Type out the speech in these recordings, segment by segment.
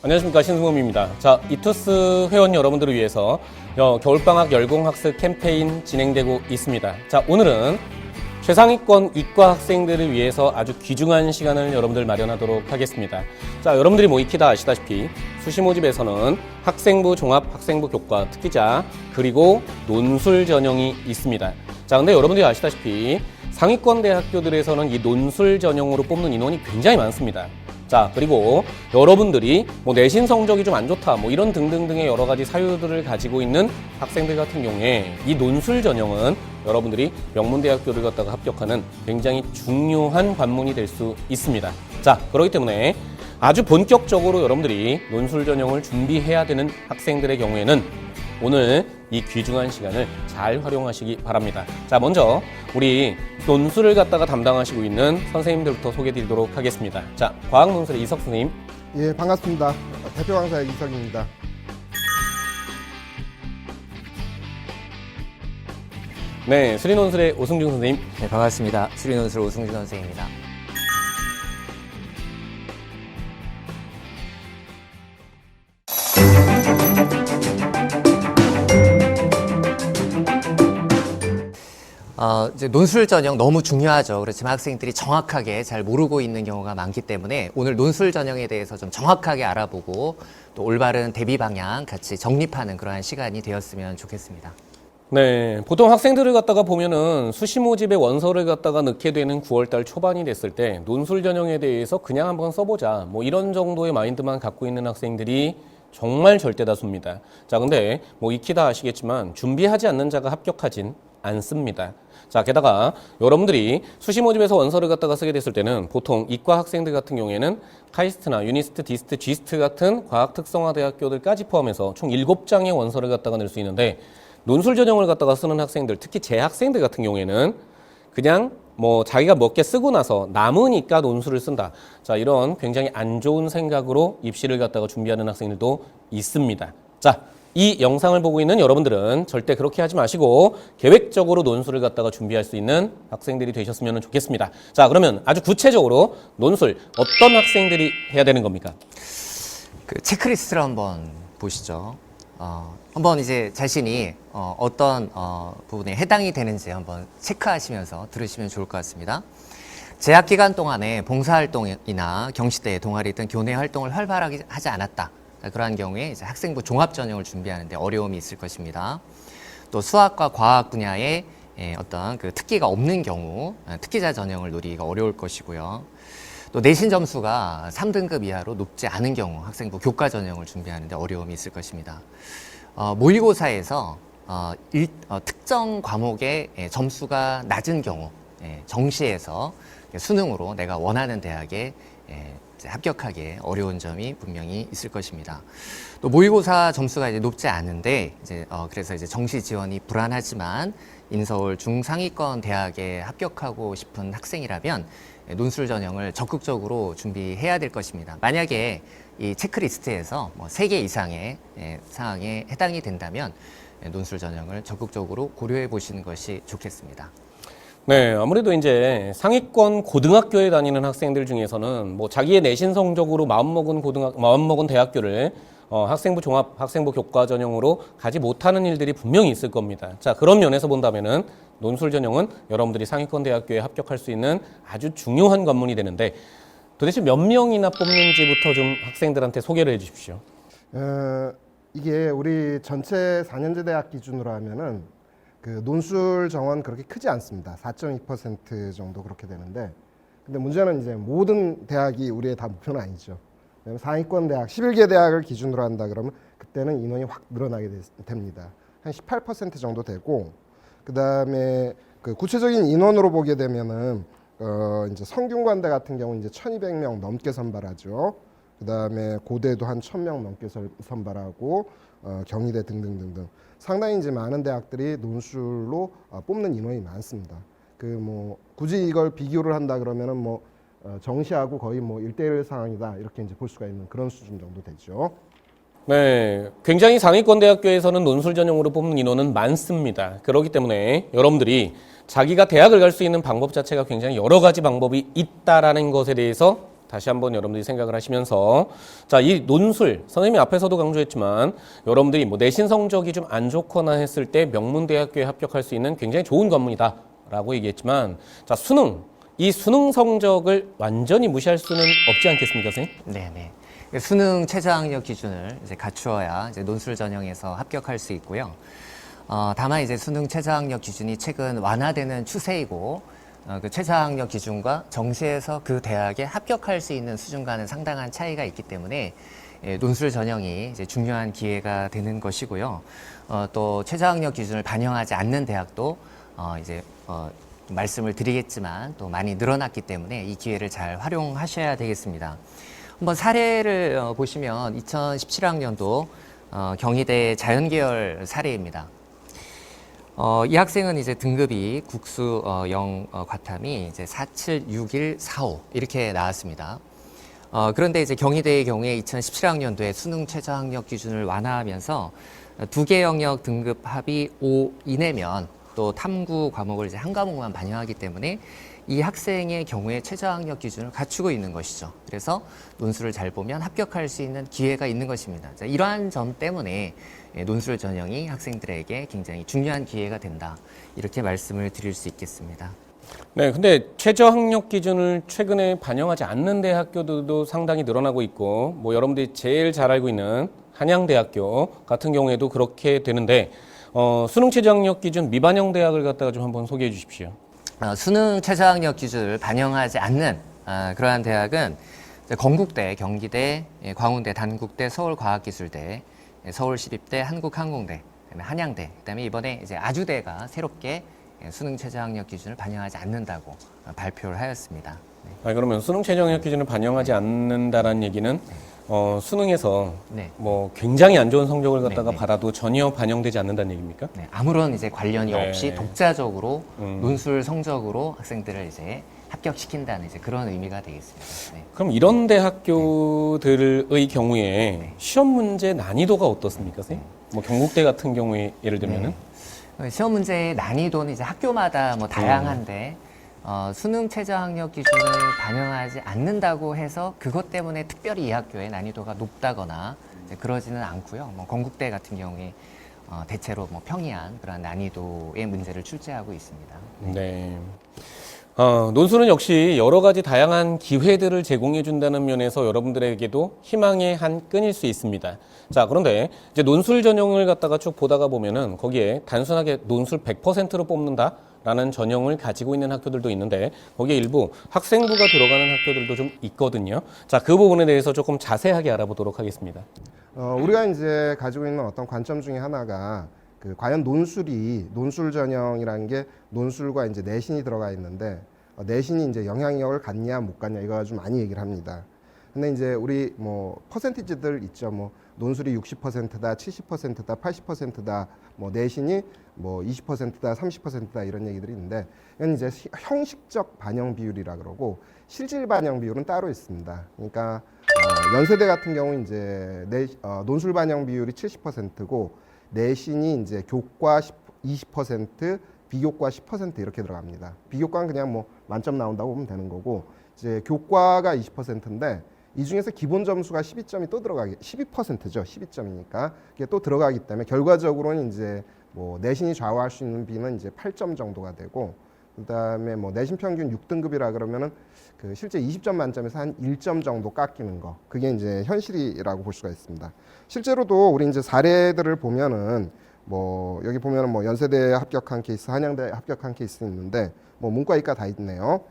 안녕하십니까, 신승범입니다. 자, 이투스 회원 여러분들을 위해서 겨울방학 열공학습 캠페인 진행되고 있습니다. 자, 오늘은 최상위권 이과 학생들을 위해서 아주 귀중한 시간을 여러분들 마련하도록 하겠습니다. 자, 여러분들이 뭐 익히 다 아시다시피 수시 모집에서는 학생부 종합, 학생부 교과, 특기자, 그리고 논술 전형이 있습니다. 자, 근데 여러분들이 아시다시피 상위권 대학교들에서는 이 논술 전형으로 뽑는 인원이 굉장히 많습니다. 자, 그리고 여러분들이 뭐 내신 성적이 좀 안 좋다, 뭐 이런 등등등의 여러 가지 사유들을 가지고 있는 학생들 같은 경우에 이 논술 전형은 여러분들이 명문대학교를 갖다가 합격하는 굉장히 중요한 관문이 될 수 있습니다. 자, 그렇기 때문에 아주 본격적으로 여러분들이 논술 전형을 준비해야 되는 학생들의 경우에는 오늘 이 귀중한 시간을 잘 활용하시기 바랍니다. 자, 먼저 우리 논술을 갖다가 담당하시고 있는 선생님들부터 소개해 드리도록 하겠습니다. 자, 과학논술의 이석 선생님. 예, 반갑습니다. 대표 강사의 이석입니다. 네, 수리논술의 오승준 선생님. 네, 반갑습니다. 수리논술 오승준 선생입니다. 이제 논술 전형 너무 중요하죠. 그렇지만 학생들이 정확하게 잘 모르고 있는 경우가 많기 때문에 오늘 논술 전형에 대해서 좀 정확하게 알아보고 또 올바른 대비 방향 같이 정립하는 그러한 시간이 되었으면 좋겠습니다. 네, 보통 학생들을 갖다가 보면은 수시 모집에 원서를 갖다가 넣게 되는 9월달 초반이 됐을 때 논술 전형에 대해서 그냥 한번 써보자, 뭐 이런 정도의 마인드만 갖고 있는 학생들이 정말 절대 다수입니다. 자, 근데 뭐 익히 다 아시겠지만 준비하지 않는 자가 합격하진 않습니다. 자, 게다가 여러분들이 수시 모집에서 원서를 갖다가 쓰게 됐을 때는 보통 이과 학생들 같은 경우에는 카이스트나 유니스트, 디스트, 지스트 같은 과학 특성화 대학교들까지 포함해서 총 7장의 원서를 갖다가 낼 수 있는데 논술 전형을 갖다가 쓰는 학생들, 특히 재학생들 같은 경우에는 그냥 뭐 자기가 몇 개 쓰고 나서 남으니까 논술을 쓴다. 자, 이런 굉장히 안 좋은 생각으로 입시를 갖다가 준비하는 학생들도 있습니다. 자, 이 영상을 보고 있는 여러분들은 절대 그렇게 하지 마시고 계획적으로 논술을 갖다가 준비할 수 있는 학생들이 되셨으면 좋겠습니다. 자, 그러면 아주 구체적으로 논술 어떤 학생들이 해야 되는 겁니까? 그 체크리스트를 한번 보시죠. 한번 이제 자신이 어떤 부분에 해당이 되는지 한번 체크하시면서 들으시면 좋을 것 같습니다. 재학 기간 동안에 봉사활동이나 경시대, 동아리 등 교내 활동을 활발하게 하지 않았다. 그러한 경우에 이제 학생부 종합 전형을 준비하는데 어려움이 있을 것입니다. 또 수학과 과학 분야에 어떤 그 특기가 없는 경우 특기자 전형을 노리기가 어려울 것이고요. 또 내신 점수가 3등급 이하로 높지 않은 경우 학생부 교과 전형을 준비하는데 어려움이 있을 것입니다. 모의고사에서 특정 과목의 점수가 낮은 경우 정시에서 수능으로 내가 원하는 대학에 합격하기에 어려운 점이 분명히 있을 것입니다. 또 모의고사 점수가 이제 높지 않은데 그래서 이제 정시 지원이 불안하지만 인서울 중상위권 대학에 합격하고 싶은 학생이라면 논술 전형을 적극적으로 준비해야 될 것입니다. 만약에 이 체크리스트에서 뭐 3개 이상의 사항에 해당이 된다면 논술 전형을 적극적으로 고려해 보시는 것이 좋겠습니다. 네, 아무래도 이제 상위권 고등학교에 다니는 학생들 중에서는 뭐 자기의 내신 성적으로 마음먹은 대학교를 학생부 종합, 학생부 교과 전형으로 가지 못하는 일들이 분명히 있을 겁니다. 자, 그런 면에서 본다면은 논술 전형은 여러분들이 상위권 대학교에 합격할 수 있는 아주 중요한 관문이 되는데 도대체 몇 명이나 뽑는지부터 좀 학생들한테 소개를 해 주십시오. 이게 우리 전체 4년제 대학 기준으로 하면은 그 논술 정원 그렇게 크지 않습니다. 4.2% 정도 그렇게 되는데, 근데 문제는 이제 모든 대학이 우리의 다 목표는 아니죠. 왜냐면 상위권 대학 11개 대학을 기준으로 한다 그러면 그때는 인원이 확 늘어나게 됩니다. 한 18% 정도 되고, 그다음에 그 구체적인 인원으로 보게 되면은 이제 성균관대 같은 경우 이제 1,200명 넘게 선발하죠. 그다음에 고대도 한 1,000명 넘게 선발하고 경희대 등등등등 상당히 이제 많은 대학들이 논술로 뽑는 인원이 많습니다. 그 뭐 굳이 이걸 비교를 한다 그러면은 뭐 정시하고 거의 뭐 1대1 상황이다 이렇게 이제 볼 수가 있는 그런 수준 정도 되죠. 네, 굉장히 상위권 대학교에서는 논술 전형으로 뽑는 인원은 많습니다. 그렇기 때문에 여러분들이 자기가 대학을 갈 수 있는 방법 자체가 굉장히 여러 가지 방법이 있다라는 것에 대해서 다시 한번 여러분들이 생각을 하시면서 자, 이 논술 선생님이 앞에서도 강조했지만 여러분들이 뭐 내신 성적이 좀 안 좋거나 했을 때 명문대학교에 합격할 수 있는 굉장히 좋은 관문이다라고 얘기했지만 자, 이 수능 성적을 완전히 무시할 수는 없지 않겠습니까, 선생님? 네네. 수능 최저학력 기준을 이제 갖추어야 이제 논술 전형에서 합격할 수 있고요. 다만 이제 수능 최저학력 기준이 최근 완화되는 추세이고, 그 최저학력 기준과 정시에서 그 대학에 합격할 수 있는 수준과는 상당한 차이가 있기 때문에 논술 전형이 이제 중요한 기회가 되는 것이고요. 또 최저학력 기준을 반영하지 않는 대학도 말씀을 드리겠지만 또 많이 늘어났기 때문에 이 기회를 잘 활용하셔야 되겠습니다. 한번 사례를 보시면 2017학년도 경희대 자연계열 사례입니다. 이 학생은 이제 등급이 국수 0 과탐이 이제 476145 이렇게 나왔습니다. 그런데 이제 경희대의 경우에 2017학년도에 수능 최저학력 기준을 완화하면서 두 개 영역 등급 합이 5 이내면 또 탐구 과목을 이제 한 과목만 반영하기 때문에 이 학생의 경우에 최저학력 기준을 갖추고 있는 것이죠. 그래서 논술을 잘 보면 합격할 수 있는 기회가 있는 것입니다. 자, 이러한 점 때문에 논술 전형이 학생들에게 굉장히 중요한 기회가 된다. 이렇게 말씀을 드릴 수 있겠습니다. 네, 근데 최저학력 기준을 최근에 반영하지 않는 대학교들도 상당히 늘어나고 있고, 뭐 여러분들이 제일 잘 알고 있는 한양대학교 같은 경우에도 그렇게 되는데, 수능 최저학력 기준 미반영 대학을 갖다가 좀 한번 소개해 주십시오. 수능 최저학력 기준을 반영하지 않는 그러한 대학은 건국대, 경기대, 광운대, 단국대, 서울과학기술대, 서울시립대, 한국항공대, 그다음에 한양대, 그다음에 이번에 이제 아주대가 새롭게 수능 최저학력 기준을 반영하지 않는다고 발표를 하였습니다. 네. 그러면 수능 최저학력 기준을 반영하지 않는다라는 얘기는 수능에서 네. 뭐 굉장히 안 좋은 성적을 갖다가 네. 받아도 전혀 반영되지 않는다는 얘기입니까? 네, 아무런 이제 관련이 네. 없이 독자적으로 논술 성적으로 학생들을 이제 합격시킨다는 이제 그런 의미가 되겠습니다. 네. 그럼 이런 대학교들의 경우에 시험 문제 난이도가 어떻습니까, 선생님? 뭐 경북대 같은 경우에 예를 들면은 시험 문제의 난이도는 이제 학교마다 뭐 다양한데 수능 최저학력 기준을 반영하지 않는다고 해서 그것 때문에 특별히 이 학교의 난이도가 높다거나 이제 그러지는 않고요. 뭐 건국대 같은 경우에 대체로 뭐 평이한 그런 난이도의 문제를 출제하고 있습니다. 네. 논술은 역시 여러 가지 다양한 기회들을 제공해 준다는 면에서 여러분들에게도 희망의 한 끈일 수 있습니다. 자, 그런데 이제 논술 전형을 갖다가 쭉 보다가 보면은 거기에 단순하게 논술 100%로 뽑는다라는 전형을 가지고 있는 학교들도 있는데 거기에 일부 학생부가 들어가는 학교들도 좀 있거든요. 자, 그 부분에 대해서 조금 자세하게 알아보도록 하겠습니다. 우리가 이제 가지고 있는 어떤 관점 중에 하나가 과연 논술 전형이라는 게 논술과 이제 내신이 들어가 있는데 내신이 이제 영향력을 갖냐 못 갖냐 이거 아주 많이 얘기를 합니다. 근데 이제 우리 뭐 퍼센티지들 있죠. 뭐 논술이 60%다, 70%다, 80%다, 뭐 내신이 뭐 20%다, 30%다 이런 얘기들이 있는데 이건 이제 형식적 반영 비율이라 그러고 실질 반영 비율은 따로 있습니다. 그러니까 연세대 같은 경우 이제 논술 반영 비율이 70%고 내신이 이제 교과 20%, 비교과 10% 이렇게 들어갑니다. 비교과는 그냥 뭐 만점 나온다고 보면 되는 거고 이제 교과가 20%인데 이 중에서 기본 점수가 12점이 또 들어가기 12%죠. 12점이니까 그게 또 들어가기 때문에 결과적으로는 이제 뭐 내신이 좌우할 수 있는 비는 이제 8점 정도가 되고 그다음에 뭐 내신 평균 6등급이라 그러면은 그 실제 20점 만점에서 한 1점 정도 깎이는 거. 그게 이제 현실이라고 볼 수가 있습니다. 실제로도 우리 이제 사례들을 보면은 뭐 여기 보면은 뭐 연세대 합격한 케이스, 한양대 합격한 케이스 있는데 뭐 문과 이과 다 있네요.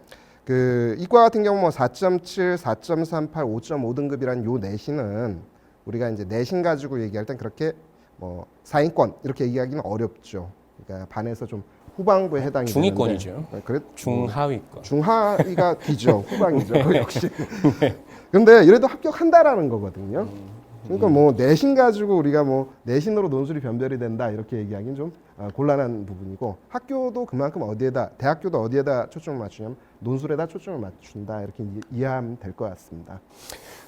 그 이과 같은 경우 뭐 4.7, 4.38, 5.5등급이라는 요 내신은 우리가 이제 내신 가지고 얘기할 땐 그렇게 뭐 상위권 이렇게 얘기하기는 어렵죠. 그러니까 반에서 좀 후반부에 해당이 중위권이죠. 되는데, 그래 중하위권. 중하위가 뒤죠. 후방이죠. 역시. 근데 이래도 합격한다라는 거거든요. 그러니까 뭐 내신 가지고 우리가 뭐 내신으로 논술이 변별이 된다 이렇게 얘기하기는 좀 곤란한 부분이고 학교도 그만큼 대학교도 어디에다 초점을 맞추냐면 논술에다 초점을 맞춘다 이렇게 이해하면 될 것 같습니다.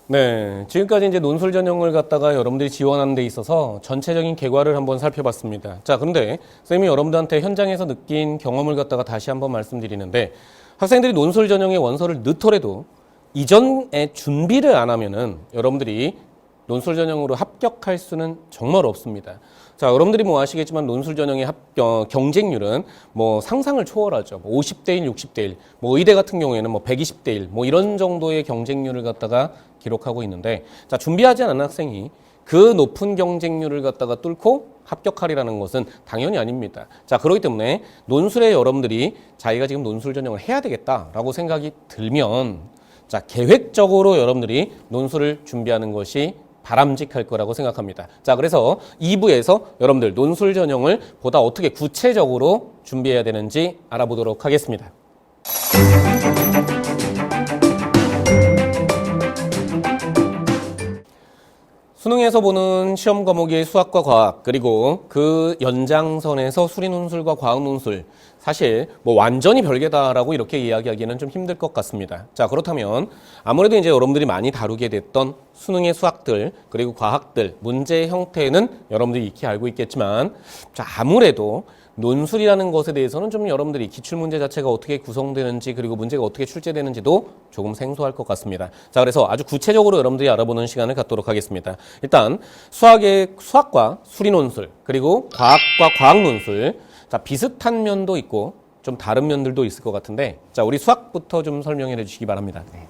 네, 지금까지 이제 논술 전형을 갖다가 여러분들이 지원하는 데 있어서 전체적인 결과를 한번 살펴봤습니다. 자, 그런데 선생님이 여러분들한테 현장에서 느낀 경험을 갖다가 다시 한번 말씀드리는데 학생들이 논술 전형의 원서를 넣더라도 이전에 준비를 안 하면은 여러분들이 논술 전형으로 합격할 수는 정말 없습니다. 자, 여러분들이 뭐 아시겠지만 논술 전형의 경쟁률은 뭐 상상을 초월하죠. 뭐 50대 1, 60대 1, 뭐 의대 같은 경우에는 뭐 120대 1, 뭐 이런 정도의 경쟁률을 갖다가 기록하고 있는데, 자, 준비하지 않은 학생이 그 높은 경쟁률을 갖다가 뚫고 합격하리라는 것은 당연히 아닙니다. 자, 그렇기 때문에 논술에 여러분들이 자기가 지금 논술 전형을 해야 되겠다라고 생각이 들면, 자, 계획적으로 여러분들이 논술을 준비하는 것이 바람직할 거라고 생각합니다. 자, 그래서 2부에서 여러분들 논술 전형을 보다 어떻게 구체적으로 준비해야 되는지 알아보도록 하겠습니다. 수능에서 보는 시험 과목이 수학과 과학, 그리고 그 연장선에서 수리 논술과 과학 논술, 사실 뭐 완전히 별개다라고 이렇게 이야기하기는 좀 힘들 것 같습니다. 자, 그렇다면 아무래도 이제 여러분들이 많이 다루게 됐던 수능의 수학들, 그리고 과학들, 문제의 형태는 여러분들이 익히 알고 있겠지만, 자, 아무래도 논술이라는 것에 대해서는 좀 여러분들이 기출문제 자체가 어떻게 구성되는지, 그리고 문제가 어떻게 출제되는지도 조금 생소할 것 같습니다. 자, 그래서 아주 구체적으로 여러분들이 알아보는 시간을 갖도록 하겠습니다. 일단 수학과 수리 논술, 그리고 과학과 과학 논술, 자, 비슷한 면도 있고 좀 다른 면들도 있을 것 같은데, 자, 우리 수학부터 좀 설명해 주시기 바랍니다. 네.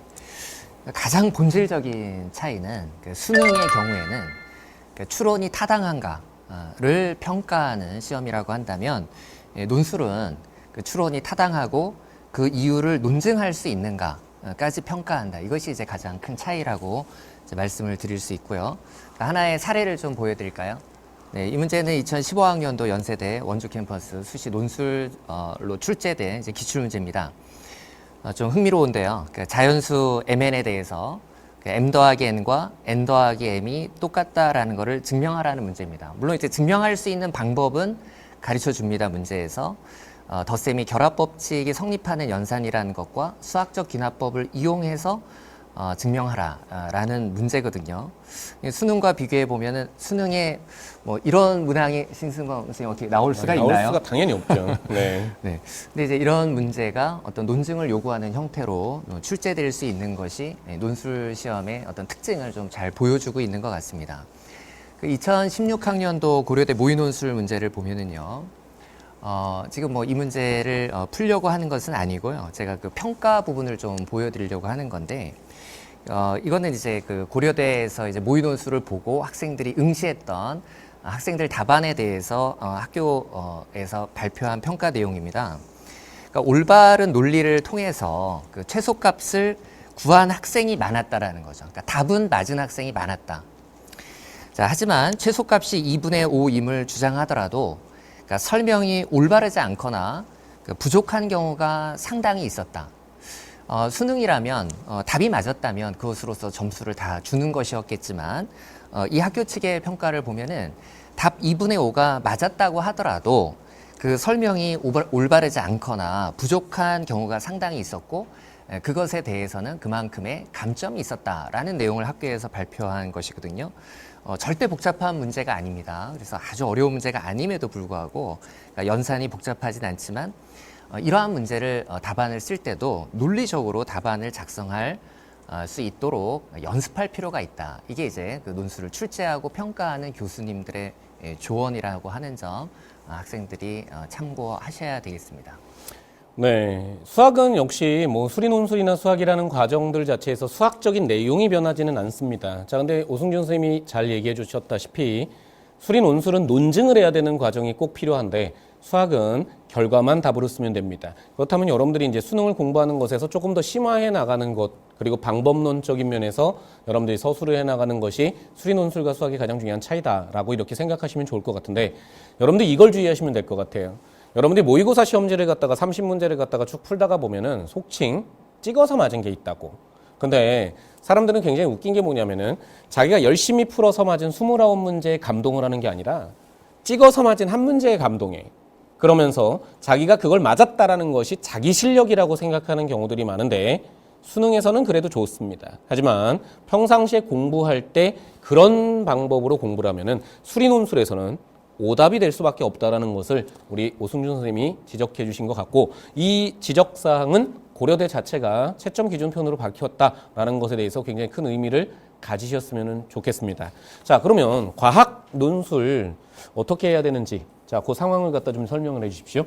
가장 본질적인 차이는 수능의 경우에는 추론이 타당한가를 평가하는 시험이라고 한다면, 논술은 추론이 타당하고 그 이유를 논증할 수 있는가까지 평가한다. 이것이 이제 가장 큰 차이라고 이제 말씀을 드릴 수 있고요. 하나의 사례를 좀 보여드릴까요? 네, 이 문제는 2015학년도 연세대 원주 캠퍼스 수시 논술로 출제된 이제 기출문제입니다. 좀 흥미로운데요. 자연수 mn에 대해서 m 더하기 n과 n 더하기 m이 똑같다라는 것을 증명하라는 문제입니다. 물론 이제 증명할 수 있는 방법은 가르쳐 줍니다. 문제에서 덧셈이 결합법칙이 성립하는 연산이라는 것과 수학적 귀납법을 이용해서 증명하라라는 문제거든요. 수능과 비교해 보면은 수능에 뭐 이런 문항이 신승범 선생님 어떻게 나올 수가 있나요? 나올 수가 당연히 없죠. 네. 네. 근데 이제 이런 문제가 어떤 논증을 요구하는 형태로 출제될 수 있는 것이 논술 시험의 어떤 특징을 좀 잘 보여주고 있는 것 같습니다. 2016학년도 고려대 모의논술 문제를 보면은요. 지금 뭐 이 문제를 풀려고 하는 것은 아니고요. 제가 그 평가 부분을 좀 보여드리려고 하는 건데, 이거는 이제 그 고려대에서 이제 모의논술을 보고 학생들이 응시했던 학생들 답안에 대해서 학교에서 발표한 평가 내용입니다. 그러니까 올바른 논리를 통해서 그 최소값을 구한 학생이 많았다라는 거죠. 그러니까 답은 맞은 학생이 많았다. 자, 하지만 최소값이 2분의 5임을 주장하더라도 그러니까 설명이 올바르지 않거나 부족한 경우가 상당히 있었다. 수능이라면 답이 맞았다면 그것으로서 점수를 다 주는 것이었겠지만, 이 학교 측의 평가를 보면은 답 2분의 5가 맞았다고 하더라도 그 설명이 올바르지 않거나 부족한 경우가 상당히 있었고, 그것에 대해서는 그만큼의 감점이 있었다라는 내용을 학교에서 발표한 것이거든요. 절대 복잡한 문제가 아닙니다. 그래서 아주 어려운 문제가 아님에도 불구하고, 그러니까 연산이 복잡하진 않지만 이러한 문제를 답안을 쓸 때도 논리적으로 답안을 작성할 수 있도록 연습할 필요가 있다. 이게 이제 그 논술을 출제하고 평가하는 교수님들의 조언이라고 하는 점 학생들이 참고하셔야 되겠습니다. 네, 수학은 역시 뭐 수리 논술이나 수학이라는 과정들 자체에서 수학적인 내용이 변하지는 않습니다. 자, 근데 오승준 선생님이 잘 얘기해 주셨다시피 수리 논술은 논증을 해야 되는 과정이 꼭 필요한데, 수학은 결과만 답으로 쓰면 됩니다. 그렇다면 여러분들이 이제 수능을 공부하는 것에서 조금 더 심화해 나가는 것, 그리고 방법론적인 면에서 여러분들이 서술을 해 나가는 것이 수리 논술과 수학의 가장 중요한 차이다라고 이렇게 생각하시면 좋을 것 같은데, 여러분들 이걸 주의하시면 될 것 같아요. 여러분들이 모의고사 시험지를 갖다가 30문제를 갖다가 쭉 풀다가 보면은 속칭 찍어서 맞은 게 있다고. 근데 사람들은 굉장히 웃긴 게 뭐냐면은 자기가 열심히 풀어서 맞은 29문제에 감동을 하는 게 아니라 찍어서 맞은 한 문제에 감동해. 그러면서 자기가 그걸 맞았다라는 것이 자기 실력이라고 생각하는 경우들이 많은데, 수능에서는 그래도 좋습니다. 하지만 평상시에 공부할 때 그런 방법으로 공부를 하면은 수리 논술에서는 오답이 될 수밖에 없다라는 것을 우리 오승준 선생님이 지적해 주신 것 같고, 이 지적사항은 고려대 자체가 채점 기준편으로 밝혔다라는 것에 대해서 굉장히 큰 의미를 가지셨으면 좋겠습니다. 자, 그러면 과학 논술 어떻게 해야 되는지, 자, 그 상황을 갖다 좀 설명을 해 주십시오.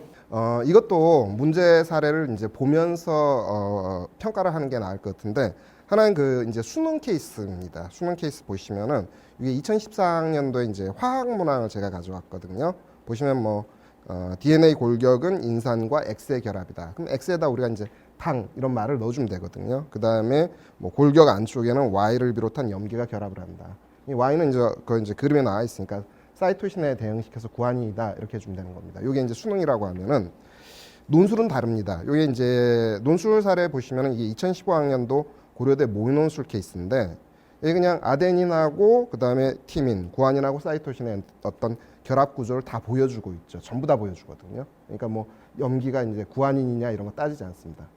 이것도 문제 사례를 이제 보면서 평가를 하는 게 나을 것 같은데, 하나는 그 이제 수능 케이스입니다. 수능 케이스 보시면은 이게 2014학년도에 이제 화학 문항을 제가 가져왔거든요. 보시면 뭐 DNA 골격은 인산과 X의 결합이다. 그럼 X에다 우리가 이제 당 이런 말을 넣어주면 되거든요. 그 다음에 뭐 골격 안쪽에는 Y를 비롯한 염기가 결합을 한다. 이 Y는 이제 그 이제 그림에 나와 있으니까 사이토신에 대응시켜서 구안이다 이렇게 해주면 되는 겁니다. 이게 이제 수능이라고 하면은 논술은 다릅니다. 이게 이제 논술 사례 보시면은 이게 2015학년도 고려대 모의논술 케이스인데, 이게 그냥 아데닌하고 그 다음에 티민, 구안인하고 사이토신의 어떤 결합 구조를 다 보여주고 있죠. 전부 다 보여주거든요. 그러니까 뭐 염기가 이제 구안인이냐 이런 거 따지지 않습니다.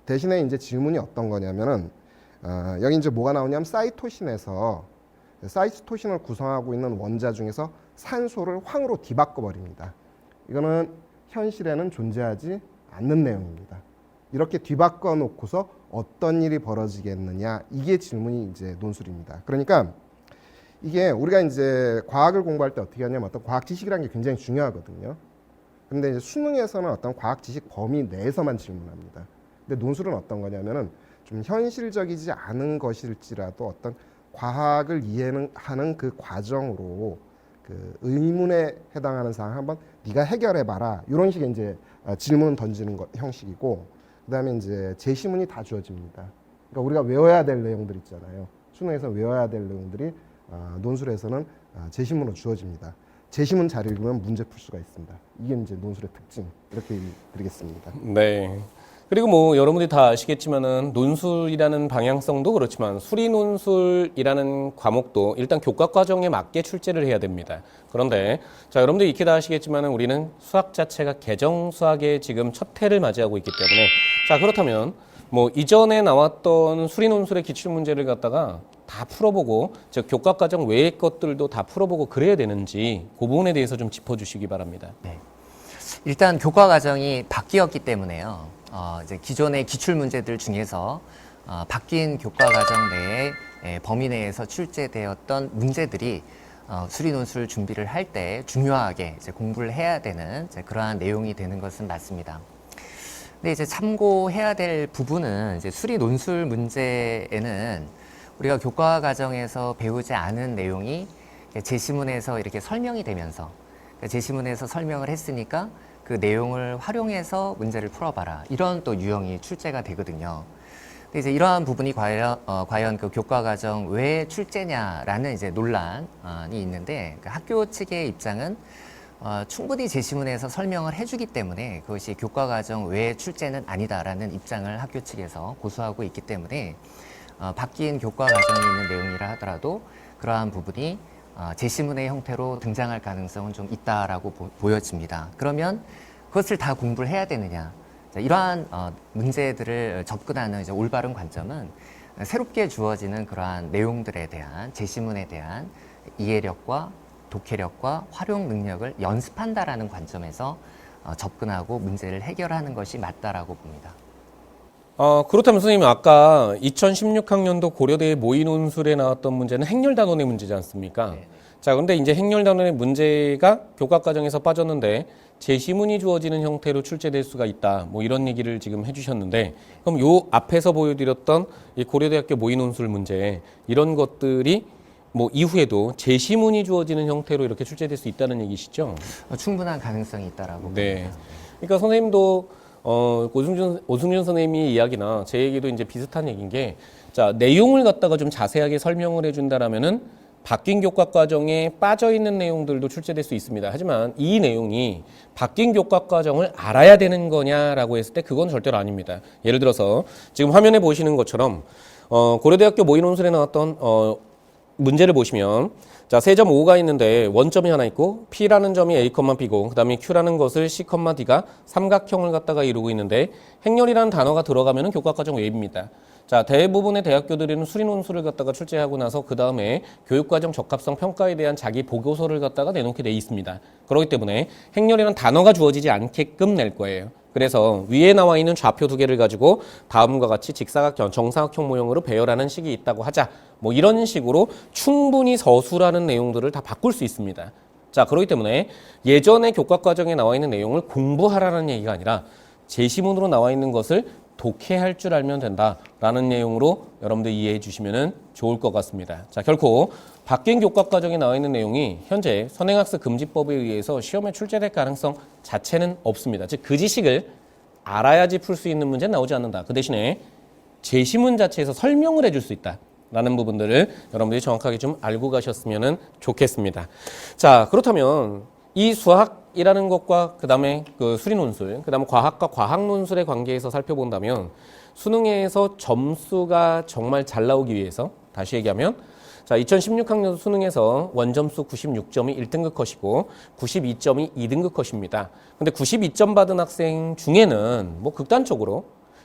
대신에 이제 질문이 어떤 거냐면은 여기 이제 뭐가 나오냐면 사이토신에서 사이토신을 구성하고 있는 원자 중에서 산소를 황으로 뒤바꿔 버립니다. 이거는 현실에는 존재하지 않는 내용입니다. 이렇게 뒤바꿔 놓고서 어떤 일이 벌어지겠느냐, 이게 질문이 이제 논술입니다. 그러니까 이게 우리가 이제 과학을 공부할 때 어떻게 하냐면 어떤 과학 지식이라는 게 굉장히 중요하거든요. 근데 이제 수능에서는 어떤 과학 지식 범위 내에서만 질문합니다. 근데 논술은 어떤 거냐면은 좀 현실적이지 않은 것일지라도 어떤 과학을 이해하는 그 과정으로 그 의문에 해당하는 사항 한번 네가 해결해봐라, 이런 식의 이제 질문 던지는 형식이고, 그다음에 이제 제시문이 다 주어집니다. 그러니까 우리가 외워야 될 내용들 있잖아요. 수능에서 외워야 될 내용들이 논술에서는 제시문으로 주어집니다. 제시문 잘 읽으면 문제 풀 수가 있습니다. 이게 이제 논술의 특징, 이렇게 드리겠습니다. 네. 그리고 뭐 여러분들이 다 아시겠지만은 논술이라는 방향성도 그렇지만 수리 논술이라는 과목도 일단 교과 과정에 맞게 출제를 해야 됩니다. 그런데 자, 여러분들이 익히 다 아시겠지만은 우리는 수학 자체가 개정 수학의 지금 첫 해를 맞이하고 있기 때문에, 자, 그렇다면 뭐 이전에 나왔던 수리 논술의 기출 문제를 갖다가 다 풀어보고, 즉 교과 과정 외의 것들도 다 풀어보고 그래야 되는지 그 부분에 대해서 좀 짚어주시기 바랍니다. 네. 일단 교과 과정이 바뀌었기 때문에요. 이제 기존의 기출 문제들 중에서 바뀐 교과 과정 내에 범위 내에서 출제되었던 문제들이 수리 논술 준비를 할 때 중요하게 이제 공부를 해야 되는 이제 그러한 내용이 되는 것은 맞습니다. 근데 이제 참고해야 될 부분은 이제 수리 논술 문제에는 우리가 교과 과정에서 배우지 않은 내용이 제시문에서 이렇게 설명이 되면서, 제시문에서 설명을 했으니까 그 내용을 활용해서 문제를 풀어봐라, 이런 또 유형이 출제가 되거든요. 근데 이제 이러한 부분이 과연 그 교과 과정 왜 출제냐라는 이제 논란이 있는데, 그 학교 측의 입장은 충분히 제시문에서 설명을 해주기 때문에 그것이 교과 과정 외 출제는 아니다라는 입장을 학교 측에서 고수하고 있기 때문에 바뀐 교과 과정이 있는 내용이라 하더라도 그러한 부분이 제시문의 형태로 등장할 가능성은 좀 있다라고 보여집니다. 그러면 그것을 다 공부를 해야 되느냐? 이러한 문제들을 접근하는 이제 올바른 관점은 새롭게 주어지는 그러한 내용들에 대한, 제시문에 대한 이해력과 독해력과 활용 능력을 연습한다라는 관점에서 접근하고 문제를 해결하는 것이 맞다라고 봅니다. 그렇다면 선생님, 아까 2016학년도 고려대 모의논술에 나왔던 문제는 행렬단원의 문제지 않습니까? 네. 자, 그런데 이제 행렬단원의 문제가 교과과정에서 빠졌는데 제시문이 주어지는 형태로 출제될 수가 있다, 뭐 이런 얘기를 지금 해주셨는데, 그럼 요 앞에서 보여드렸던 이 고려대학교 모의논술 문제, 이런 것들이 뭐 이후에도 제시문이 주어지는 형태로 이렇게 출제될 수 있다는 얘기시죠? 충분한 가능성이 있다라고 네. 봅니다. 그러니까 선생님도 오승준 선생님이 이야기나 제 얘기도 이제 비슷한 얘기인 게, 자, 내용을 갖다가 좀 자세하게 설명을 해준다라면은 바뀐 교과 과정에 빠져 있는 내용들도 출제될 수 있습니다. 하지만 이 내용이 바뀐 교과 과정을 알아야 되는 거냐라고 했을 때 그건 절대로 아닙니다. 예를 들어서 지금 화면에 보시는 것처럼 고려대학교 모의논술에 나왔던 문제를 보시면, 자, 3.5가 있는데 원점이 하나 있고 P라는 점이 A, B고 그 다음에 Q라는 것을 C, D가 삼각형을 갖다가 이루고 있는데 행렬이라는 단어가 들어가면 교과과정 외입니다. 자, 대부분의 대학교들은 수리논술을 갖다가 출제하고 나서 그 다음에 교육과정 적합성 평가에 대한 자기 보고서를 갖다가 내놓게 돼 있습니다. 그렇기 때문에 행렬이라는 단어가 주어지지 않게끔 낼 거예요. 그래서 위에 나와 있는 좌표 두 개를 가지고 다음과 같이 직사각형, 정사각형 모형으로 배열하는 식이 있다고 하자. 뭐 이런 식으로 충분히 서술하는 내용들을 다 바꿀 수 있습니다. 자, 그렇기 때문에 예전에 교과 과정에 나와 있는 내용을 공부하라는 얘기가 아니라 제시문으로 나와 있는 것을 독해할 줄 알면 된다라는 내용으로 여러분들 이해해 주시면 좋을 것 같습니다. 자, 결코 바뀐 교과 과정에 나와 있는 내용이 현재 선행학습 금지법에 의해서 시험에 출제될 가능성 자체는 없습니다. 즉, 그 지식을 알아야지 풀 수 있는 문제는 나오지 않는다. 그 대신에 제시문 자체에서 설명을 해줄 수 있다. 라는 부분들을 여러분들이 정확하게 좀 알고 가셨으면 좋겠습니다. 자, 그렇다면 이 수학이라는 것과 그 다음에 그 수리논술, 그 다음에 과학과 과학논술의 관계에서 살펴본다면 수능에서 점수가 정말 잘 나오기 위해서 다시 얘기하면 자, 2016학년 수능에서 원점수 96점이 1등급 컷이고 92점이 2등급 컷입니다. 근데 92점 받은 학생 중에는 뭐 극단적으로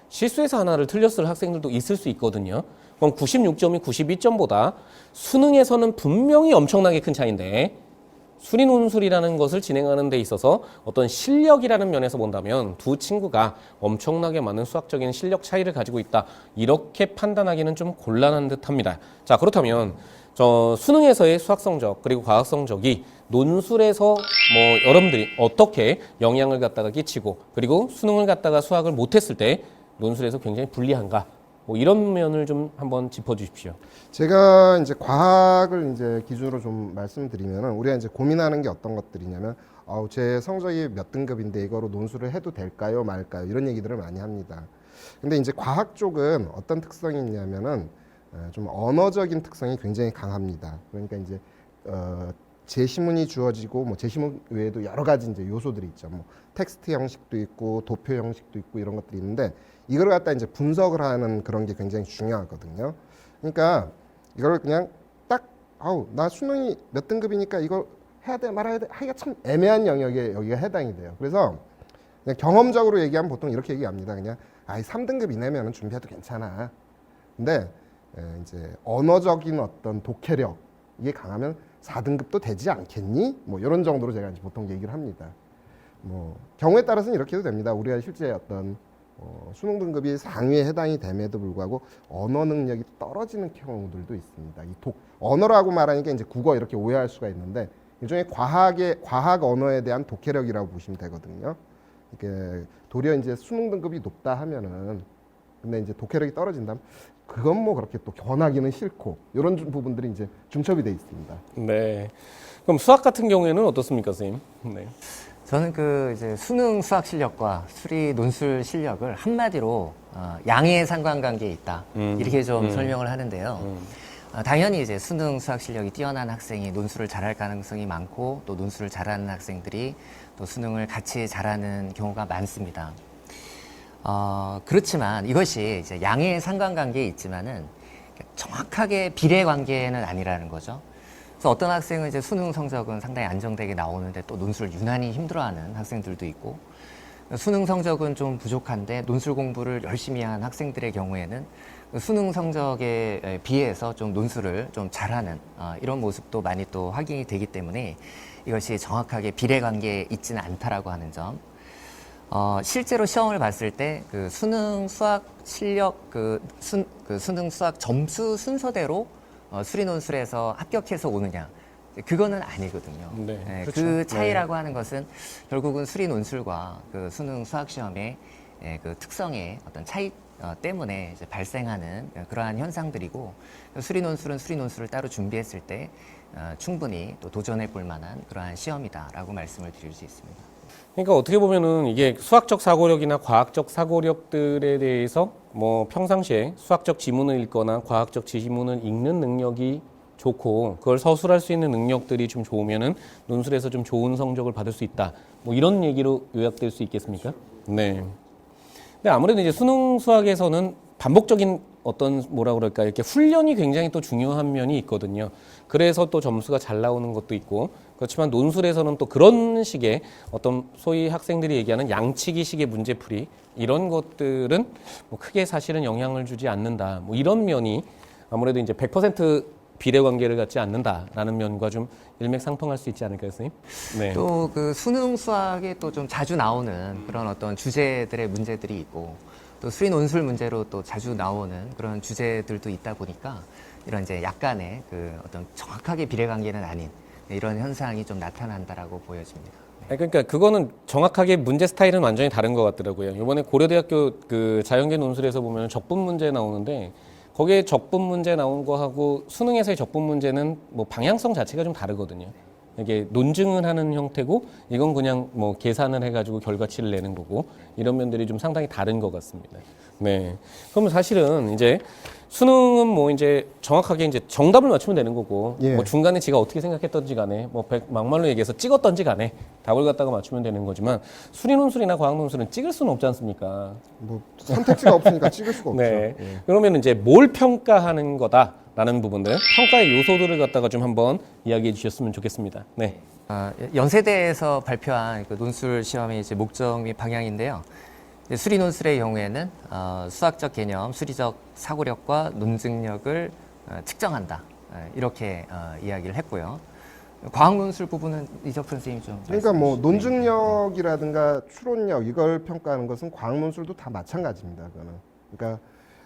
실수해서 하나를 틀렸을 학생들도 있을 수 있거든요. 그럼 96점이 92점보다 수능에서는 분명히 엄청나게 큰 차이인데 수리논술이라는 것을 진행하는 데 있어서 어떤 실력이라는 면에서 본다면 두 친구가 엄청나게 많은 수학적인 실력 차이를 가지고 있다. 이렇게 판단하기는 좀 곤란한 듯합니다. 자, 그렇다면 수능에서의 수학 성적 그리고 과학 성적이 논술에서 뭐 여러분들이 어떻게 영향을 갖다가 끼치고 그리고 수능을 갖다가 수학을 못했을 때 논술에서 굉장히 불리한가? 뭐 이런 면을 좀 한번 짚어주십시오. 제가 이제 과학을 이제 기준으로 좀 말씀드리면은 우리가 이제 고민하는 게 어떤 것들이냐면, 제 성적이 몇 등급인데 이거로 논술을 해도 될까요, 말까요? 이런 얘기들을 많이 합니다. 근데 이제 과학 쪽은 어떤 특성이 있냐면은 좀 언어적인 특성이 굉장히 강합니다. 그러니까 이제 제시문이 주어지고 뭐 제시문 외에도 여러 가지 이제 요소들이 있죠. 뭐 텍스트 형식도 있고 도표 형식도 있고 이런 것들이 있는데 이걸 갖다 이제 분석을 하는 그런 게 굉장히 중요하거든요. 그러니까 이걸 그냥 딱 나 수능이 몇 등급이니까 이걸 해야 돼 말아야 돼 하기가 참 애매한 영역에 여기가 해당이 돼요. 그래서 그냥 경험적으로 얘기하면 보통 이렇게 얘기합니다. 그냥 3등급 이내면은 준비해도 괜찮아. 근데 이제 언어적인 어떤 독해력 이게 강하면 4등급도 되지 않겠니? 뭐 이런 정도로 제가 이제 보통 얘기를 합니다. 뭐 경우에 따라서는 이렇게 해도 됩니다. 우리가 실제 어떤 수능 등급이 상위에 해당이 됨에도 불구하고 언어 능력이 떨어지는 경우들도 있습니다. 언어라고 말하니까 이제 국어 이렇게 오해할 수가 있는데 일종의 과학 언어에 대한 독해력이라고 보시면 되거든요. 이게 도리어 이제 수능 등급이 높다 하면은 근데 이제 독해력이 떨어진다면 그건 뭐 그렇게 또 견하기는 싫고 이런 부분들이 이제 중첩이 돼 있습니다. 네. 그럼 수학 같은 경우에는 어떻습니까, 선생님? 네. 저는 그 이제 수능 수학 실력과 수리 논술 실력을 한마디로 양의 상관관계에 있다 이렇게 좀 설명을 하는데요. 당연히 이제 수능 수학 실력이 뛰어난 학생이 논술을 잘할 가능성이 많고 또 논술을 잘하는 학생들이 또 수능을 같이 잘하는 경우가 많습니다. 그렇지만 이것이 이제 양의 상관관계에 있지만은 정확하게 비례 관계는 아니라는 거죠. 그래서 어떤 학생은 이제 수능 성적은 상당히 안정되게 나오는데 또 논술을 유난히 힘들어하는 학생들도 있고 수능 성적은 좀 부족한데 논술 공부를 열심히 한 학생들의 경우에는 수능 성적에 비해서 좀 논술을 좀 잘하는 이런 모습도 많이 또 확인이 되기 때문에 이것이 정확하게 비례 관계에 있지는 않다라고 하는 점. 실제로 시험을 봤을 때 그 수능 수학 실력 수능 수학 점수 순서대로 수리 논술에서 합격해서 오느냐 그거는 아니거든요. 네, 네, 그렇죠. 그 차이라고 하는 것은 결국은 수리 논술과 그 수능 수학 시험의 그 특성의 어떤 차이 때문에 이제 발생하는 그러한 현상들이고 수리 논술은 수리 논술을 따로 준비했을 때 충분히 또 도전해 볼 만한 그러한 시험이다라고 말씀을 드릴 수 있습니다. 그러니까 어떻게 보면은 이게 수학적 사고력이나 과학적 사고력들에 대해서 뭐 평상시에 수학적 지문을 읽거나 과학적 지문을 읽는 능력이 좋고 그걸 서술할 수 있는 능력들이 좀 좋으면은 논술에서 좀 좋은 성적을 받을 수 있다. 뭐 이런 얘기로 요약될 수 있겠습니까? 네. 근데 아무래도 이제 수능 수학에서는 반복적인 어떤 뭐라 그럴까 이렇게 훈련이 굉장히 또 중요한 면이 있거든요. 그래서 또 점수가 잘 나오는 것도 있고 그렇지만 논술에서는 또 그런 식의 어떤 소위 학생들이 얘기하는 양치기식의 문제풀이 이런 것들은 뭐 크게 사실은 영향을 주지 않는다. 뭐 이런 면이 아무래도 이제 100% 비례 관계를 갖지 않는다라는 면과 좀 일맥상통할 수 있지 않을까요, 선생님? 네. 또 그 수능 수학에 또 좀 자주 나오는 그런 어떤 주제들의 문제들이 있고 또 수리 논술 문제로 또 자주 나오는 그런 주제들도 있다 보니까 이런 이제 약간의 그 어떤 정확하게 비례 관계는 아닌 이런 현상이 좀 나타난다라고 보여집니다. 아니, 그러니까 그거는 정확하게 문제 스타일은 완전히 다른 것 같더라고요. 이번에 고려대학교 그 자연계 논술에서 보면 적분 문제 나오는데 거기에 적분 문제 나온 거하고 수능에서의 적분 문제는 뭐 방향성 자체가 좀 다르거든요. 이게 논증을 하는 형태고 이건 그냥 뭐 계산을 해가지고 결과치를 내는 거고 이런 면들이 좀 상당히 다른 것 같습니다. 네. 그러면 사실은 이제 수능은 뭐 이제 정확하게 이제 정답을 맞추면 되는 거고 예. 뭐 중간에 지가 어떻게 생각했던지 간에 뭐 막말로 얘기해서 찍었던지 간에 답을 갖다가 맞추면 되는 거지만 수리논술이나 과학논술은 찍을 수는 없지 않습니까? 뭐 선택지가 없으니까 찍을 수가 없죠. 네. 예. 그러면 이제 뭘 평가하는 거다라는 부분들, 평가의 요소들을 갖다가 좀 한번 이야기해 주셨으면 좋겠습니다. 네. 연세대에서 발표한 그 논술 시험의 이제 목적 및 방향인데요. 이제 수리 논술의 경우에는 수학적 개념, 수리적 사고력과 논증력을 측정한다. 이렇게 이야기를 했고요. 과학 논술 부분은 이적 선생님이 좀 그러니까 뭐 말씀해 주시죠. 논증력이라든가 추론력 이걸 평가하는 것은 과학 논술도 다 마찬가지입니다. 그거는. 그러니까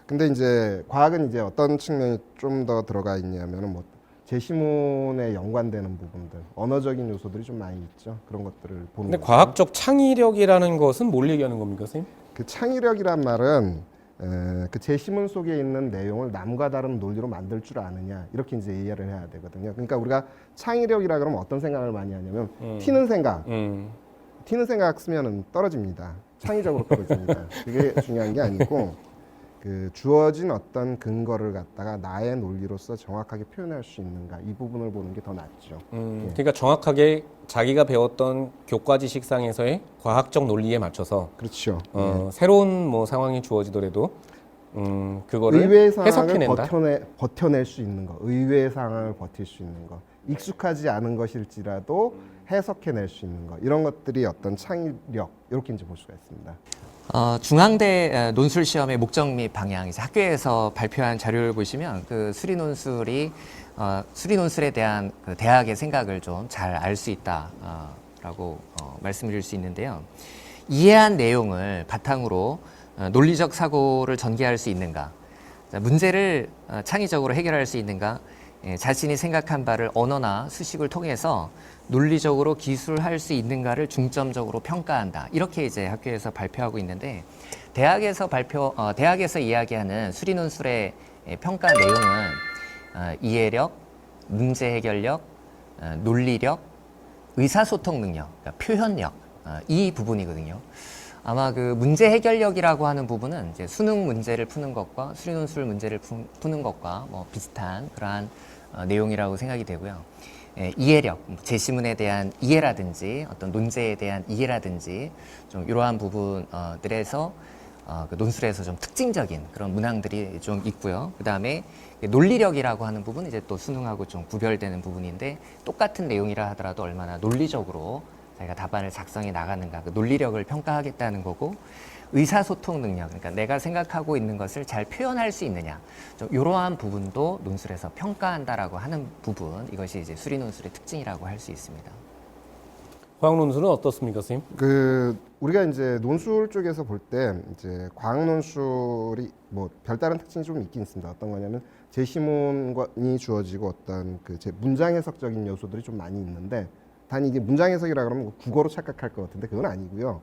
근데 이제 과학은 이제 어떤 측면이 좀 더 들어가 있냐면은 뭐 제시문에 연관되는 부분들, 언어적인 요소들이 좀 많이 있죠. 그런 것들을 보는. 근데 거죠. 과학적 창의력이라는 것은 뭘 얘기하는 겁니까, 선생님? 그 창의력이란 말은 그 제시문 속에 있는 내용을 남과 다른 논리로 만들 줄 아느냐 이렇게 이제 이해를 해야 되거든요. 그러니까 우리가 창의력이라 그러면 어떤 생각을 많이 하냐면 튀는 생각 쓰면은 떨어집니다. 창의적으로 떨어집니다. 그게 중요한 게 아니고 그 주어진 어떤 근거를 갖다가 나의 논리로서 정확하게 표현할 수 있는가 이 부분을 보는 게 더 낫죠. 그러니까 정확하게 자기가 배웠던 교과 지식상에서의 과학적 논리에 맞춰서 그렇죠. 새로운 뭐 상황이 주어지더라도 그거를 의외의 상황을 해석해낸다. 버텨낼 수 있는 거, 의외의 상황을 버틸 수 있는 거, 익숙하지 않은 것일지라도 해석해낼 수 있는 거 이런 것들이 어떤 창의력 이렇게 이제 볼 수가 있습니다. 중앙대 논술 시험의 목적 및 방향, 이제 학교에서 발표한 자료를 보시면 그 수리 논술에 대한 그 대학의 생각을 좀 잘 알 수 있다라고 말씀드릴 수 있는데요. 이해한 내용을 바탕으로 논리적 사고를 전개할 수 있는가, 문제를 창의적으로 해결할 수 있는가, 자신이 생각한 바를 언어나 수식을 통해서 논리적으로 기술할 수 있는가를 중점적으로 평가한다. 이렇게 이제 학교에서 발표하고 있는데 대학에서 이야기하는 수리 논술의 평가 내용은 이해력, 문제 해결력, 논리력, 의사소통 능력, 그러니까 표현력 이 부분이거든요. 아마 그 문제 해결력이라고 하는 부분은 이제 수능 문제를 푸는 것과 수리 논술 문제를 푸는 것과 뭐 비슷한 그러한 내용이라고 생각이 되고요. 이해력, 제시문에 대한 이해라든지 어떤 논제에 대한 이해라든지 좀 이러한 부분들에서 그 논술에서 좀 특징적인 그런 문항들이 좀 있고요. 그 다음에 논리력이라고 하는 부분은 이제 또 수능하고 좀 구별되는 부분인데 똑같은 내용이라 하더라도 얼마나 논리적으로 자기가 답안을 작성해 나가는가 그 논리력을 평가하겠다는 거고 의사소통 능력, 그러니까 내가 생각하고 있는 것을 잘 표현할 수 있느냐, 좀 이러한 부분도 논술에서 평가한다라고 하는 부분, 이것이 이제 수리 논술의 특징이라고 할 수 있습니다. 과학 논술은 어떻습니까, 선생님? 그 우리가 이제 논술 쪽에서 볼 때 이제 과학 논술이 뭐 별다른 특징이 좀 있긴 있습니다. 어떤 거냐면 제시문이 주어지고 어떤 그 문장 해석적인 요소들이 좀 많이 있는데 단 이게 문장 해석이라 그러면 국어로 착각할 것 같은데 그건 아니고요.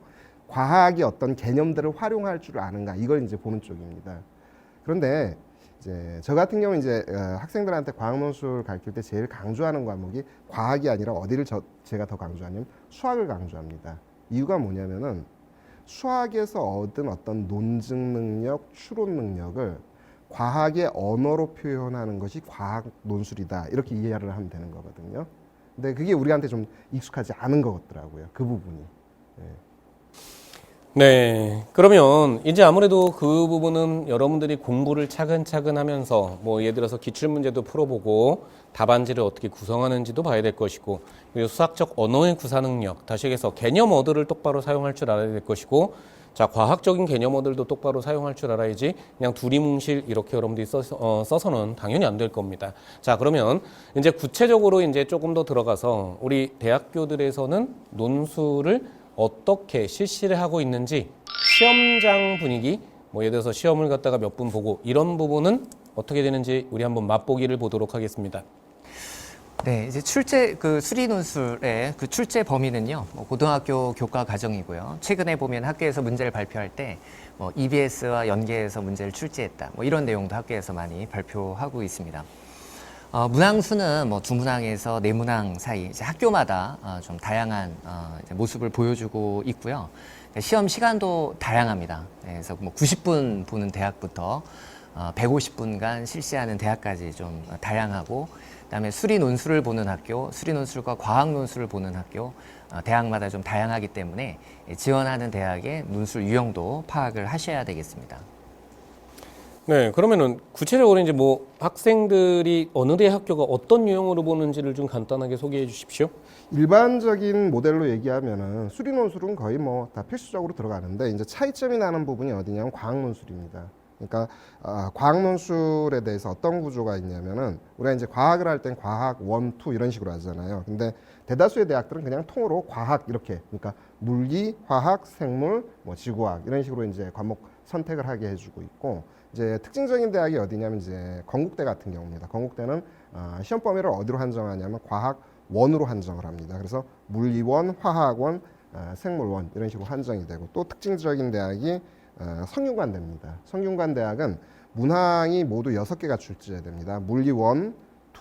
과학의 어떤 개념들을 활용할 줄 아는가 이걸 이제 보는 쪽입니다. 그런데 이제 저 같은 경우 이제 학생들한테 과학 논술 가르칠 때 제일 강조하는 과목이 과학이 아니라 어디를 제가 더 강조하냐면 수학을 강조합니다. 이유가 뭐냐면은 수학에서 얻은 어떤 논증 능력, 추론 능력을 과학의 언어로 표현하는 것이 과학 논술이다 이렇게 이해를 하면 되는 거거든요. 근데 그게 우리한테 좀 익숙하지 않은 것 같더라고요. 그 부분이. 네. 그러면 이제 아무래도 그 부분은 여러분들이 공부를 차근차근 하면서 뭐 예를 들어서 기출문제도 풀어보고 답안지를 어떻게 구성하는지도 봐야 될 것이고 그리고 수학적 언어의 구사 능력, 다시 얘기해서 개념 어들을 똑바로 사용할 줄 알아야 될 것이고 자, 과학적인 개념어들도 똑바로 사용할 줄 알아야지 그냥 두리뭉실 이렇게 여러분들이 써서는 당연히 안 될 겁니다. 자, 그러면 이제 구체적으로 이제 조금 더 들어가서 우리 대학교들에서는 논술을 어떻게 실시를 하고 있는지 시험장 분위기, 뭐 예를 들어서 시험을 갖다가 몇 분 보고 이런 부분은 어떻게 되는지 우리 한번 맛보기를 보도록 하겠습니다. 네, 이제 수리 논술의 그 출제 범위는요, 뭐 고등학교 교과 과정이고요. 최근에 보면 학교에서 문제를 발표할 때, 뭐 EBS와 연계해서 문제를 출제했다. 뭐 이런 내용도 학교에서 많이 발표하고 있습니다. 문항수는 뭐 두문항에서 네문항 사이, 이제 학교마다 좀 다양한 이제 모습을 보여주고 있고요. 시험 시간도 다양합니다. 네, 그래서 뭐 90분 보는 대학부터 150분간 실시하는 대학까지 좀 다양하고, 그다음에 수리 논술을 보는 학교, 수리 논술과 과학 논술을 보는 학교, 대학마다 좀 다양하기 때문에 지원하는 대학의 논술 유형도 파악을 하셔야 되겠습니다. 네, 그러면은 구체적으로 이제 뭐 학생들이 어느 대학교가 어떤 유형으로 보는지를 좀 간단하게 소개해 주십시오. 일반적인 모델로 얘기하면은 수리 논술은 거의 뭐 다 필수적으로 들어가는데 이제 차이점이 나는 부분이 어디냐면 과학 논술입니다. 그러니까 과학 논술에 대해서 어떤 구조가 있냐면은 우리가 이제 과학을 할 땐 과학 1, 2 이런 식으로 하잖아요. 근데 대다수의 대학들은 그냥 통으로 과학 이렇게, 그러니까 물리, 화학, 생물, 뭐 지구학 이런 식으로 이제 과목 선택을 하게 해주고 있고, 이제 특징적인 대학이 어디냐면 이제 건국대 같은 경우입니다. 건국대는 시험 범위를 어디로 한정하냐면 과학 1으로 한정을 합니다. 그래서 물리 1, 화학 1, 생물 1 이런 식으로 한정이 되고, 또 특징적인 대학이 성균관대입니다. 성균관대학은 문항이 모두 6개가 출제됩니다. 물리 1,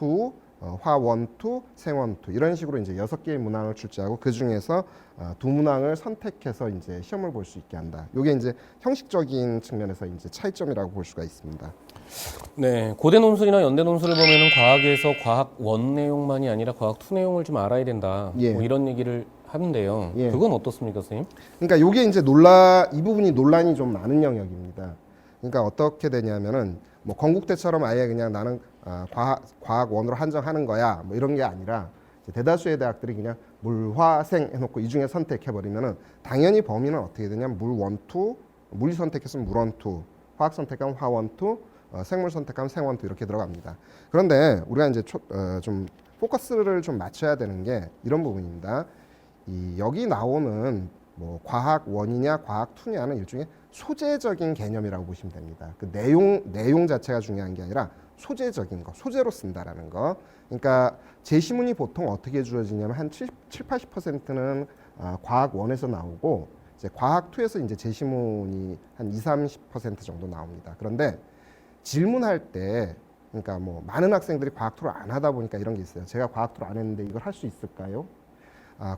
2, 화 1, 2, 생 1, 2 이런 식으로 이제 6개의 문항을 출제하고 그 중에서 두 문항을 선택해서 이제 시험을 볼 수 있게 한다. 이게 이제 형식적인 측면에서 이제 차이점이라고 볼 수가 있습니다. 네, 고대 논술이나 연대 논술을 보면은 과학에서 과학 1 내용만이 아니라 과학 2 내용을 좀 알아야 된다. 예. 뭐 이런 얘기를 하는데요. 예. 그건 어떻습니까, 선생님? 그러니까 요게 이제 이 부분이 논란이 좀 많은 영역입니다. 그러니까 어떻게 되냐면은 뭐 건국대처럼 아예 그냥 나는 과학 1으로 한정하는 거야 뭐 이런 게 아니라, 대다수의 대학들이 그냥 물화생 해놓고 이 중에 선택해버리면은 당연히 범위는 어떻게 되냐면 물 1, 2, 물리 선택했으면 물 1, 2, 화학 선택하면 화 1, 2, 생물 선택하면 생 1, 2 이렇게 들어갑니다. 그런데 우리가 이제 좀 포커스를 좀 맞춰야 되는 게 이런 부분입니다. 여기 나오는 뭐 과학 1이냐 과학 2냐는 일종의 소재적인 개념이라고 보시면 됩니다. 그 내용 자체가 중요한 게 아니라 소재적인 거, 소재로 쓴다라는 거. 그러니까 제시문이 보통 어떻게 주어지냐면 한 70-80%는 과학 1에서 나오고, 이제 과학 2에서 이제 제시문이 한 20-30% 정도 나옵니다. 그런데 질문할 때, 그러니까 뭐 많은 학생들이 과학 2를 안 하다 보니까 이런 게 있어요. 제가 과학 2를 안 했는데 이걸 할 수 있을까요?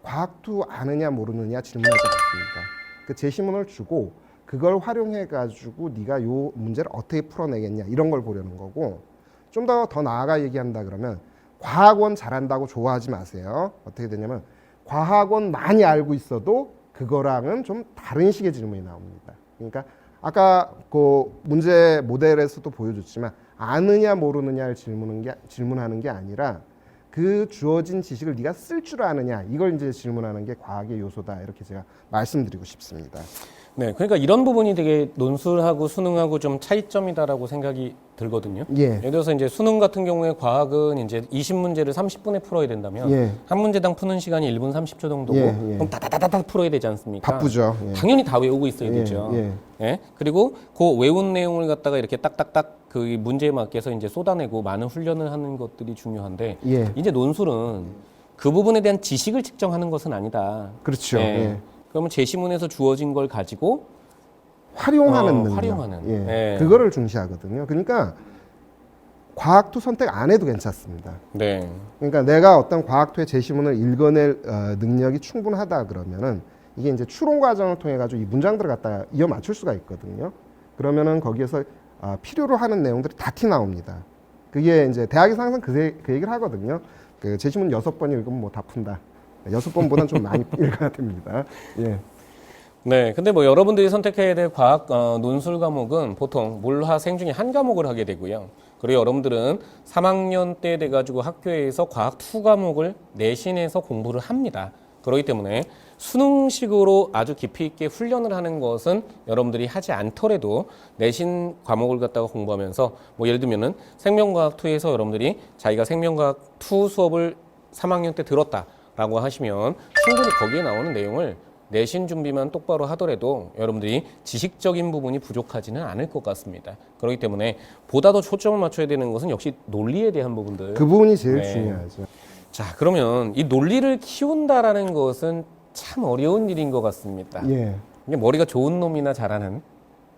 과학 2 아느냐 모르느냐 질문하지 않습니다. 그 제시문을 주고 그걸 활용해 가지고 네가 요 문제를 어떻게 풀어내겠냐 이런 걸 보려는 거고, 좀 더 나아가 얘기한다 그러면 과학원 잘한다고 좋아하지 마세요. 어떻게 되냐면 과학원 많이 알고 있어도 그거랑은 좀 다른 식의 질문이 나옵니다. 그러니까 아까 그 문제 모델에서도 보여줬지만 아느냐 모르느냐를 질문하는 게 아니라 그 주어진 지식을 네가 쓸 줄 아느냐 이걸 이제 질문하는 게 과학의 요소다, 이렇게 제가 말씀드리고 싶습니다. 네, 그러니까 이런 부분이 되게 논술하고 수능하고 좀 차이점이다라고 생각이 들거든요. 예. 예를 들어서 이제 수능 같은 경우에 과학은 이제 20문제를 30분에 풀어야 된다면 예. 한 문제당 푸는 시간이 1분 30초 정도고 예, 예. 그럼 다다다다다 풀어야 되지 않습니까? 바쁘죠. 예. 당연히 다 외우고 있어야 예, 되죠. 예. 예? 그리고 그 외운 내용을 갖다가 이렇게 딱딱딱 그 문제에 맞게서 이제 쏟아내고 많은 훈련을 하는 것들이 중요한데, 예. 이제 논술은 그 부분에 대한 지식을 측정하는 것은 아니다. 그렇죠. 예. 예. 그러면 제시문에서 주어진 걸 가지고 활용하는 능력. 활용하는. 예. 예. 그거를 중시하거든요. 그러니까 과학2 선택 안 해도 괜찮습니다. 네. 그러니까 내가 어떤 과학2의 제시문을 읽어낼 능력이 충분하다 그러면은 이게 이제 추론 과정을 통해 가지고 이 문장들을 갖다 이어 맞출 수가 있거든요. 그러면은 거기에서 필요로 하는 내용들이 다 티 나옵니다. 그게 이제 대학에서 항상 그 얘기를 하거든요. 그 제시문 6번 읽으면 뭐 다 푼다. 6번보다는 좀 많이 읽어야 됩니다. 예. 네. 근데 뭐 여러분들이 선택해야 될 과학 논술 과목은 보통 물화생 중에 한 과목을 하게 되고요. 그리고 여러분들은 3학년 때 돼가지고 학교에서 과학 2 과목을 내신해서 공부를 합니다. 그렇기 때문에 수능식으로 아주 깊이 있게 훈련을 하는 것은 여러분들이 하지 않더라도 내신 과목을 갖다가 공부하면서 뭐 예를 들면은 생명과학 2에서 여러분들이 자기가 생명과학 2 수업을 3학년 때 들었다라고 하시면 충분히 거기에 나오는 내용을 내신 준비만 똑바로 하더라도 여러분들이 지식적인 부분이 부족하지는 않을 것 같습니다. 그렇기 때문에 보다 더 초점을 맞춰야 되는 것은 역시 논리에 대한 부분들. 그 부분이 제일 네. 중요하죠. 자, 그러면 이 논리를 키운다라는 것은 참 어려운 일인 것 같습니다. 예. 이게 머리가 좋은 놈이나 잘하는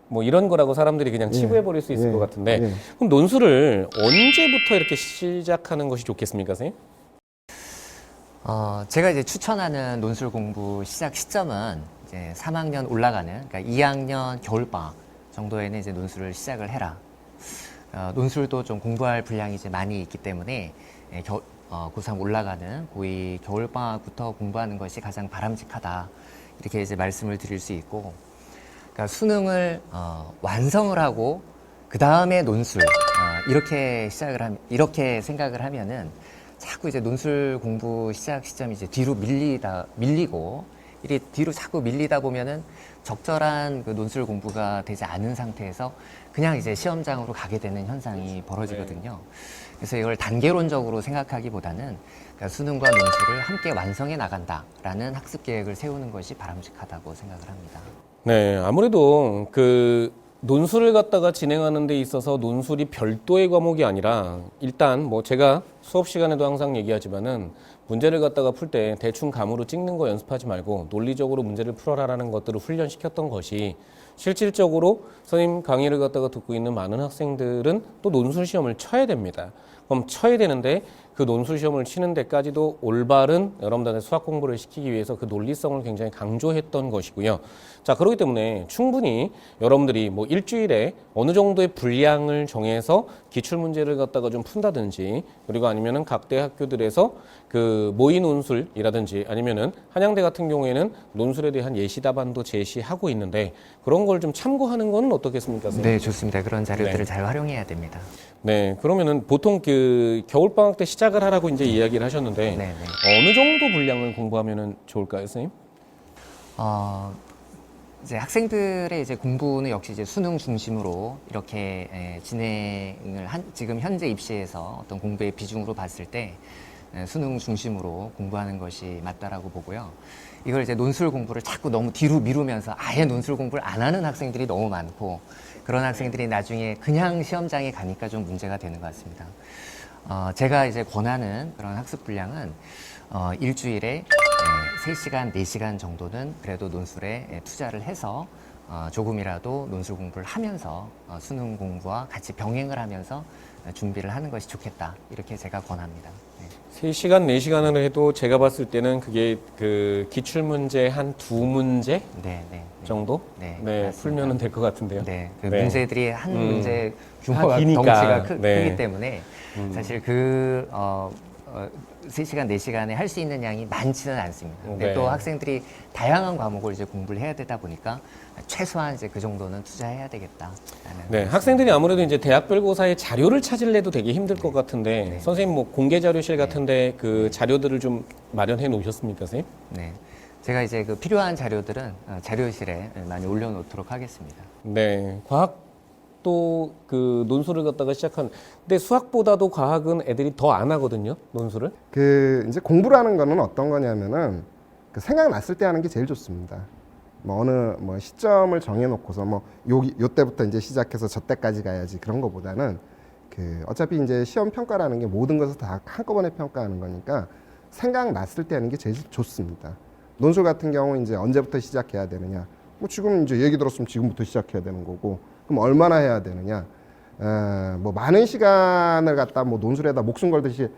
뭐 이런 거라고 사람들이 그냥 치부해 버릴 수 있을 것 같은데 예. 그럼 논술을 언제부터 이렇게 시작하는 것이 좋겠습니까, 선생님? 제가 이제 추천하는 논술 공부 시작 시점은 이제 3학년 올라가는, 그러니까 2학년 겨울방학 정도에는 이제 논술을 시작을 해라. 논술도 좀 공부할 분량이 이제 많이 있기 때문에 고3 올라가는 고2 겨울방학부터 공부하는 것이 가장 바람직하다. 이렇게 이제 말씀을 드릴 수 있고, 그러니까 수능을 완성을 하고 그 다음에 논술 이렇게 생각을 하면은 자꾸 이제 논술 공부 시작 시점이 이제 뒤로 밀리고 이게 뒤로 자꾸 밀리다 보면은 적절한 그 논술 공부가 되지 않은 상태에서 그냥 이제 시험장으로 가게 되는 현상이 벌어지거든요. 그래서 이걸 단계론적으로 생각하기보다는 그러니까 수능과 논술을 함께 완성해 나간다라는 학습 계획을 세우는 것이 바람직하다고 생각을 합니다. 네, 아무래도 그 논술을 갖다가 진행하는 데 있어서 논술이 별도의 과목이 아니라 일단 뭐 제가 수업 시간에도 항상 얘기하지만은 문제를 갖다가 풀 때 대충 감으로 찍는 거 연습하지 말고 논리적으로 문제를 풀어라라는 것들을 훈련시켰던 것이 실질적으로 선생님 강의를 갖다가 듣고 있는 많은 학생들은 또 논술 시험을 쳐야 됩니다. 그럼 쳐야 되는데 그 논술 시험을 치는 데까지도 올바른 여러분들의 수학 공부를 시키기 위해서 그 논리성을 굉장히 강조했던 것이고요. 자, 그렇기 때문에 충분히 여러분들이 뭐 일주일에 어느 정도의 분량을 정해서 기출문제를 갖다가 좀 푼다든지 그리고 아니면은 각대 학교들에서 그 모의 논술이라든지 아니면은 한양대 같은 경우에는 논술에 대한 예시 답안도 제시하고 있는데 그런 걸 좀 참고하는 건 어떻겠습니까, 선생님? 네, 좋습니다. 그런 자료들을 네. 잘 활용해야 됩니다. 네, 그러면은 보통 그 겨울방학 때 시작을 하라고 이제 이야기를 하셨는데 네, 네. 어느 정도 분량을 공부하면은 좋을까요, 선생님? 이제 학생들의 이제 공부는 역시 이제 수능 중심으로 이렇게 진행을 지금 현재 입시에서 어떤 공부의 비중으로 봤을 때 수능 중심으로 공부하는 것이 맞다라고 보고요. 이걸 이제 논술 공부를 자꾸 너무 뒤로 미루면서 아예 논술 공부를 안 하는 학생들이 너무 많고 그런 학생들이 나중에 그냥 시험장에 가니까 좀 문제가 되는 것 같습니다. 제가 이제 권하는 그런 학습 분량은 일주일에 3시간, 4시간 정도는 그래도 논술에 투자를 해서 조금이라도 논술 공부를 하면서 수능 공부와 같이 병행을 하면서 준비를 하는 것이 좋겠다. 이렇게 제가 권합니다. 네. 3시간, 4시간을 해도 제가 봤을 때는 그게 그 기출문제 한 2문제 네, 네. 정도? 네, 네, 맞습니다. 풀면은 될 것 같은데요. 네, 그 네. 문제들이 한 문제 규모가 기니까. 덩치가 네. 크기 때문에 사실 그 3시간, 4시간에 할 수 있는 양이 많지는 않습니다. 근데 네. 또 학생들이 다양한 과목을 이제 공부를 해야 되다 보니까 최소한 이제 그 정도는 투자해야 되겠다라는. 네, 학생들이 아무래도 이제 대학별고사의 자료를 찾으려도 되게 힘들 것 같은데 네. 선생님 뭐 공개 자료실 같은데 그 자료들을 좀 마련해 놓으셨습니까, 선생님? 네. 제가 이제 그 필요한 자료들은 자료실에 많이 올려놓도록 하겠습니다. 네, 과학도 그 논술을 갖다가 시작한. 근데 수학보다도 과학은 애들이 더 안 하거든요, 논술을. 그 이제 공부라는 거는 어떤 거냐면은 그 생각났을 때 하는 게 제일 좋습니다. 뭐 어느 뭐 시점을 정해놓고서 뭐 요 때부터 이제 시작해서 저 때까지 가야지 그런 거보다는 그 어차피 이제 시험 평가라는 게 모든 것을 다 한꺼번에 평가하는 거니까 생각났을 때 하는 게 제일 좋습니다. 논술 같은 경우 이제 언제부터 시작해야 되느냐? 뭐 지금 이제 얘기 들었으면 지금부터 시작해야 되는 거고, 그럼 얼마나 해야 되느냐? 뭐 많은 시간을 갖다 뭐 논술에다 목숨 걸듯이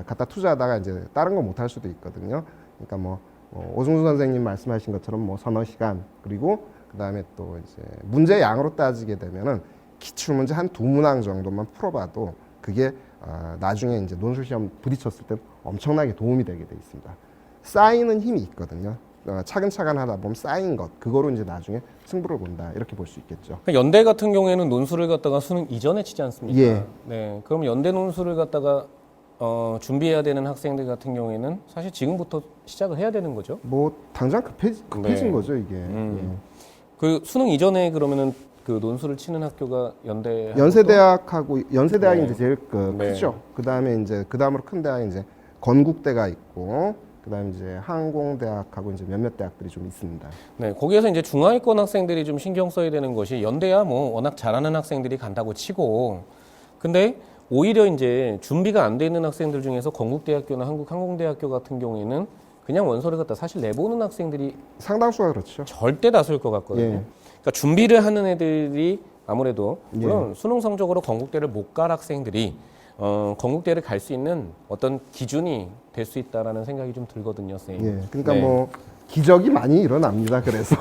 갖다 투자하다가 이제 다른 거 못 할 수도 있거든요. 그러니까 뭐 오승수 선생님 말씀하신 것처럼 뭐 서너 시간, 그리고 그 다음에 또 이제 문제 양으로 따지게 되면은 기출 문제 한 2문항 정도만 풀어봐도 그게 나중에 이제 논술 시험 부딪혔을 때 엄청나게 도움이 되게 돼 있습니다. 쌓이는 힘이 있거든요. 차근차근 하다 보면 쌓인 것, 그거로 이제 나중에 승부를 본다, 이렇게 볼 수 있겠죠. 그러니까 연대 같은 경우에는 논술을 갖다가 수능 이전에 치지 않습니까? 예. 네, 그럼 연대 논술을 갖다가 준비해야 되는 학생들 같은 경우에는 사실 지금부터 시작을 해야 되는 거죠. 뭐 당장 급해진 네. 거죠 이게. 그 수능 이전에 그러면은 그 논술을 치는 학교가 연대 연세대학이 네. 이제 제일 네. 크죠. 그다음에 이제 그다음으로 큰 대학이 이제 건국대가 있고 그다음에 이제 항공대학하고 이제 몇몇 대학들이 좀 있습니다. 네, 거기에서 이제 중하위권 학생들이 좀 신경 써야 되는 것이 연대야 뭐 워낙 잘하는 학생들이 간다고 치고 근데 오히려 이제 준비가 안 돼 있는 학생들 중에서 건국대학교나 한국항공대학교 같은 경우에는 그냥 원서를 갖다 사실 내보는 학생들이 상당수가 그렇죠. 절대 다수일 것 같거든요. 예. 그러니까 준비를 하는 애들이 아무래도 예. 물론 수능 성적으로 건국대를 못 갈 학생들이 건국대를 갈 수 있는 어떤 기준이 될 수 있다라는 생각이 좀 들거든요, 선생님. 예. 그러니까 네. 뭐 기적이 많이 일어납니다. 그래서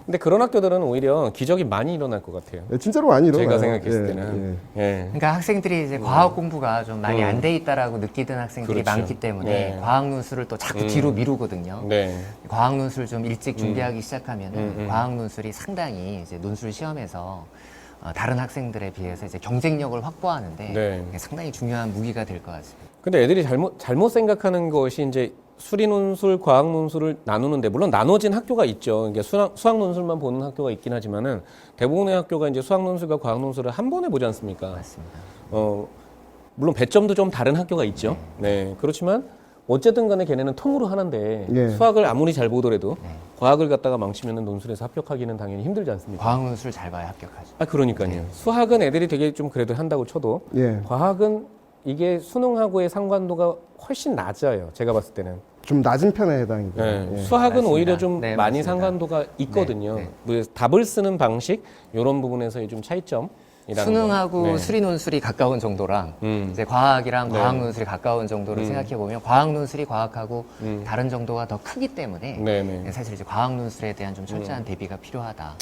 근데 그런 학교들은 오히려 기적이 많이 일어날 것 같아요. 진짜로 많이 일어나요. 제가 생각했을 예, 때는. 예. 예. 그러니까 학생들이 이제 과학 공부가 좀 많이 안 돼 있다라고 느끼던 학생들이 그렇죠. 많기 때문에 네. 과학 논술을 또 자꾸 뒤로 미루거든요. 네. 과학 논술 좀 일찍 준비하기 시작하면은 과학 논술이 상당히 이제 논술 시험에서 다른 학생들에 비해서 이제 경쟁력을 확보하는데 네. 이게 상당히 중요한 무기가 될 것 같습니다. 근데 애들이 잘못 생각하는 것이 이제 수리 논술, 과학 논술을 나누는데 물론 나눠진 학교가 있죠. 이게 수학 논술만 보는 학교가 있긴 하지만은 대부분의 학교가 이제 수학 논술과 과학 논술을 한 번에 보지 않습니까? 맞습니다. 물론 배점도 좀 다른 학교가 있죠. 네. 그렇지만 어쨌든 간에 걔네는 통으로 하는데 예. 수학을 아무리 잘 보더라도 과학을 갖다가 망치면은 논술에서 합격하기는 당연히 힘들지 않습니까? 과학 논술 잘 봐야 합격하죠. 아, 그러니까요. 수학은 애들이 되게 좀 그래도 한다고 쳐도 예. 과학은 이게 수능하고의 상관도가 훨씬 낮아요. 제가 봤을 때는. 좀 낮은 편에 해당입니다. 네, 예. 수학은 맞습니다. 오히려 좀 네, 많이 맞습니다. 상관도가 있거든요. 네, 네. 뭐 답을 쓰는 방식 이런 부분에서의 좀 차이점이라는 수능하고 거. 네. 수리 논술이 가까운 정도랑 음. 이제 과학이랑 네. 과학 논술이 가까운 정도를 생각해 보면 과학 논술이 과학하고 다른 정도가 더 크기 때문에 네네. 사실 이제 과학 논술에 대한 좀 철저한 대비가 필요하다.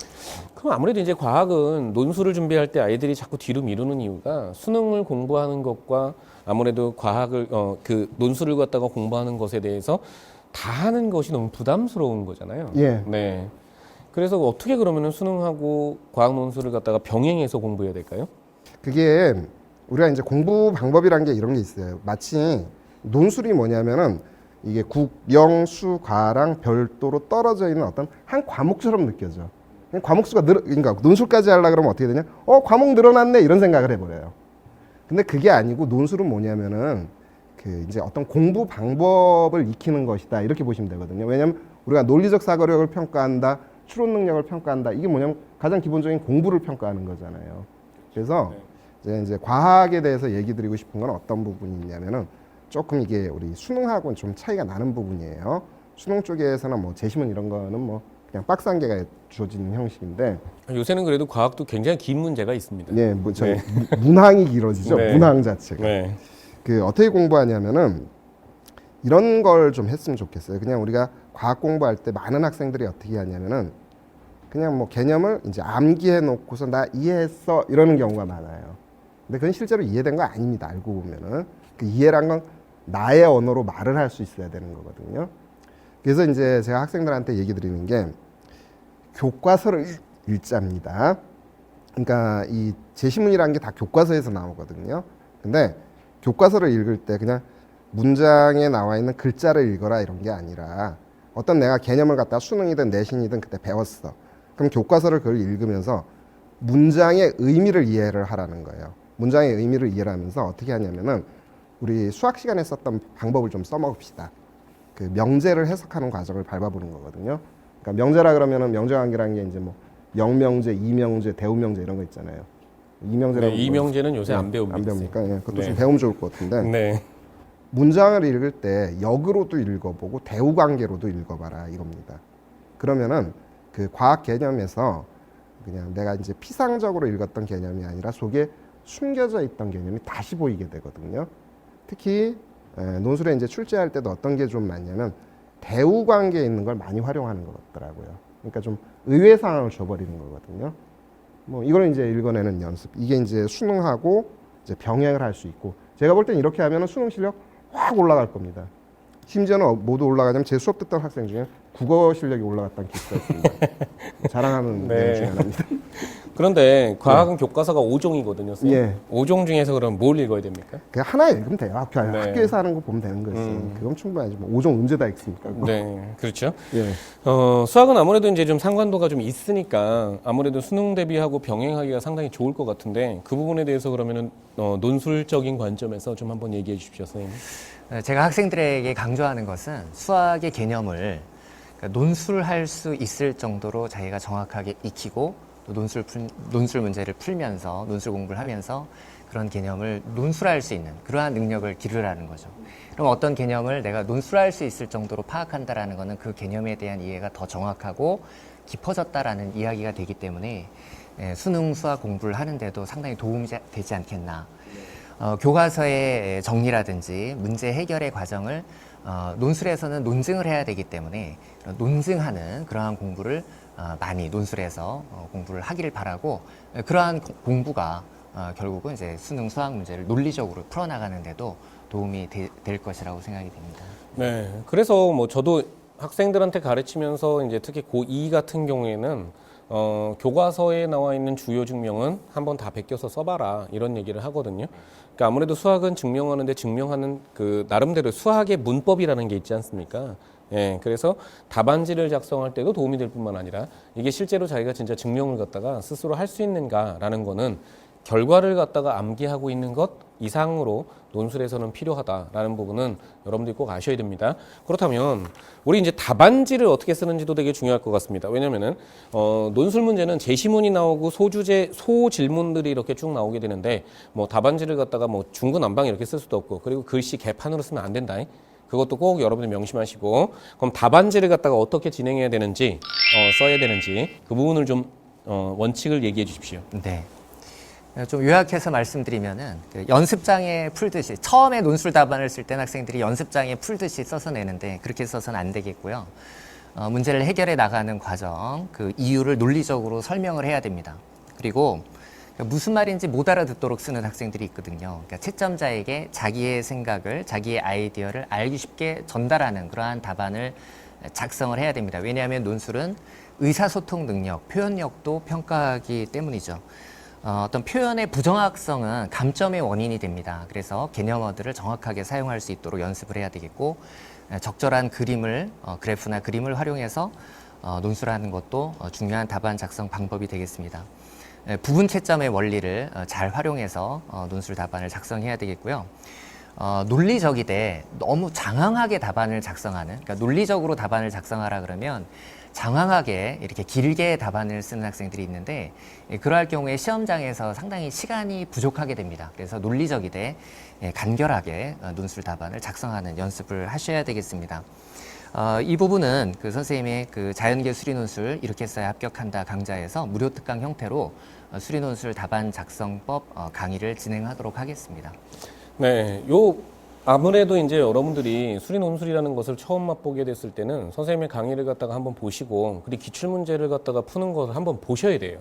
그럼 아무래도 이제 과학은 논술을 준비할 때 아이들이 자꾸 뒤로 미루는 이유가 수능을 공부하는 것과 아무래도 과학을 그 논술을 갖다가 공부하는 것에 대해서 다 하는 것이 너무 부담스러운 거잖아요. 예. 네. 그래서 어떻게 그러면은 수능하고 과학 논술을 갖다가 병행해서 공부해야 될까요? 그게 우리가 이제 공부 방법이란 게 이런 게 있어요. 마치 논술이 뭐냐면은 이게 국, 영, 수, 과랑 별도로 떨어져 있는 어떤 한 과목처럼 느껴져. 그냥 과목 수가 그러니까 논술까지 하려 그러면 어떻게 되냐? 과목 늘어났네 이런 생각을 해버려요. 근데 그게 아니고 논술은 뭐냐면은 그 이제 어떤 공부 방법을 익히는 것이다 이렇게 보시면 되거든요. 왜냐하면 우리가 논리적 사고력을 평가한다, 추론 능력을 평가한다. 이게 뭐냐면 가장 기본적인 공부를 평가하는 거잖아요. 그래서 이제 과학에 대해서 얘기 드리고 싶은 건 어떤 부분이 있냐면은 조금 이게 우리 수능하고는 좀 차이가 나는 부분이에요. 수능 쪽에서는 뭐 재시문 이런 거는 뭐 그냥 박스 한 개가 주어지는 형식인데 요새는 그래도 과학도 굉장히 긴 문제가 있습니다. 예, 뭐 저희 문항이 길어지죠. 네. 문항 자체가. 네. 그 어떻게 공부하냐면은 이런 걸 좀 했으면 좋겠어요. 그냥 우리가 과학 공부할 때 많은 학생들이 어떻게 하냐면은 그냥 뭐 개념을 이제 암기해 놓고서 나 이해했어 이러는 경우가 많아요. 근데 그건 실제로 이해된 거 아닙니다. 알고 보면은 그 이해란 건 나의 언어로 말을 할 수 있어야 되는 거거든요. 그래서 이제 제가 학생들한테 얘기 드리는 게 교과서를 읽자입니다. 그러니까 이 제시문이라는 게 다 교과서에서 나오거든요. 근데 교과서를 읽을 때 그냥 문장에 나와 있는 글자를 읽어라 이런 게 아니라 어떤 내가 개념을 갖다 수능이든 내신이든 그때 배웠어. 그럼 교과서를 그걸 읽으면서 문장의 의미를 이해를 하라는 거예요. 문장의 의미를 이해를 하면서 어떻게 하냐면은 우리 수학 시간에 썼던 방법을 좀 써먹읍시다. 그 명제를 해석하는 과정을 밟아보는 거거든요. 그러니까 명제라 그러면은 명제관계라는 게 이제 뭐 영명제, 이명제, 대우명제 이런 거 있잖아요. 이명제라고 네, 이명제는 요새 안 배웁니다. 안 배웁니까? 예, 그것도 네. 좀 배우면 좋을 것 같은데 네. 문장을 읽을 때 역으로도 읽어보고 대우관계로도 읽어봐라 이겁니다. 그러면은 그 과학 개념에서 그냥 내가 이제 피상적으로 읽었던 개념이 아니라 속에 숨겨져 있던 개념이 다시 보이게 되거든요. 특히 논술에 이제 출제할 때도 어떤 게 좀 많냐면 대우 관계에 있는 걸 많이 활용하는 것 같더라고요. 그러니까 좀 의외 상황을 줘버리는 거거든요. 뭐 이걸 이제 읽어내는 연습. 이게 이제 수능하고 이제 병행을 할 수 있고 제가 볼 땐 이렇게 하면은 수능 실력 확 올라갈 겁니다. 심지어는 모두 올라가자면 제 수업 듣던 학생 중에 국어 실력이 올라갔다는 케이스가 있습니다. 자랑하는 네. 내용 중에 하나입니다. 그런데 과학은 교과서가 5종이거든요. 선생님. 예. 5종 중에서 그럼 뭘 읽어야 됩니까? 그냥 하나 읽으면 돼요. 네. 학교에서 하는 거 보면 되는 거였어요. 그건 충분하지. 뭐 5종 언제 다 읽습니까? 그거? 네, 그렇죠. 예. 수학은 아무래도 이제 좀 상관도가 좀 있으니까 아무래도 수능 대비하고 병행하기가 상당히 좋을 것 같은데 그 부분에 대해서 그러면은 논술적인 관점에서 좀 한번 얘기해 주십시오, 선생님. 제가 학생들에게 강조하는 것은 수학의 개념을 그러니까 논술할 수 있을 정도로 자기가 정확하게 익히고 또 논술 문제를 풀면서 논술 공부를 하면서 그런 개념을 논술할 수 있는 그러한 능력을 기르라는 거죠. 그럼 어떤 개념을 내가 논술할 수 있을 정도로 파악한다라는 것은 그 개념에 대한 이해가 더 정확하고 깊어졌다라는 이야기가 되기 때문에 수능 수학 공부를 하는데도 상당히 도움이 되지 않겠나. 교과서의 정리라든지 문제 해결의 과정을 논술에서는 논증을 해야 되기 때문에 논증하는 그러한 공부를 많이 논술에서 공부를 하기를 바라고 그러한 공부가 결국은 이제 수능 수학 문제를 논리적으로 풀어나가는데도 도움이 될 것이라고 생각이 됩니다. 네, 그래서 뭐 저도 학생들한테 가르치면서 이제 특히 고2 같은 경우에는 교과서에 나와 있는 주요 증명은 한번 다 베껴서 써봐라 이런 얘기를 하거든요. 그러니까 아무래도 수학은 증명하는데 증명하는 그 나름대로 수학의 문법이라는 게 있지 않습니까? 예, 그래서 답안지를 작성할 때도 도움이 될 뿐만 아니라 이게 실제로 자기가 진짜 증명을 갖다가 스스로 할 수 있는가라는 거는 결과를 갖다가 암기하고 있는 것 이상으로 논술에서는 필요하다라는 부분은 여러분들이 꼭 아셔야 됩니다. 그렇다면 우리 이제 답안지를 어떻게 쓰는지도 되게 중요할 것 같습니다. 왜냐면은 논술 문제는 제시문이 나오고 소주제, 소질문들이 이렇게 쭉 나오게 되는데 뭐 답안지를 갖다가 뭐 중구난방 이렇게 쓸 수도 없고 그리고 글씨 개판으로 쓰면 안 된다. 그것도 꼭 여러분들 명심하시고 그럼 답안지를 갖다가 어떻게 진행해야 되는지 써야 되는지 그 부분을 좀 원칙을 얘기해 주십시오. 네. 좀 요약해서 말씀드리면은 그 연습장에 풀듯이 처음에 논술 답안을 쓸 때는 학생들이 연습장에 풀듯이 써서 내는데 그렇게 써서는 안 되겠고요. 문제를 해결해 나가는 과정, 그 이유를 논리적으로 설명을 해야 됩니다. 그리고 무슨 말인지 못 알아듣도록 쓰는 학생들이 있거든요. 그러니까 채점자에게 자기의 생각을, 자기의 아이디어를 알기 쉽게 전달하는 그러한 답안을 작성을 해야 됩니다. 왜냐하면 논술은 의사소통 능력, 표현력도 평가하기 때문이죠. 어떤 표현의 부정확성은 감점의 원인이 됩니다. 그래서 개념어들을 정확하게 사용할 수 있도록 연습을 해야 되겠고 적절한 그림을, 그래프나 그림을 활용해서 논술하는 것도 중요한 답안 작성 방법이 되겠습니다. 부분 채점의 원리를 잘 활용해서 논술 답안을 작성해야 되겠고요. 논리적이되 너무 장황하게 답안을 작성하는, 그러니까 논리적으로 답안을 작성하라 그러면 장황하게 이렇게 길게 답안을 쓰는 학생들이 있는데 그러할 경우에 시험장에서 상당히 시간이 부족하게 됩니다. 그래서 논리적이되 간결하게 논술 답안을 작성하는 연습을 하셔야 되겠습니다. 이 부분은 그 선생님의 그 자연계 수리논술 이렇게 써야 합격한다 강좌에서 무료 특강 형태로 수리논술 답안 작성법 강의를 진행하도록 하겠습니다. 네, 아무래도 이제 여러분들이 수리논술이라는 것을 처음 맛보게 됐을 때는 선생님의 강의를 갖다가 한번 보시고 그리고 기출문제를 갖다가 푸는 것을 한번 보셔야 돼요.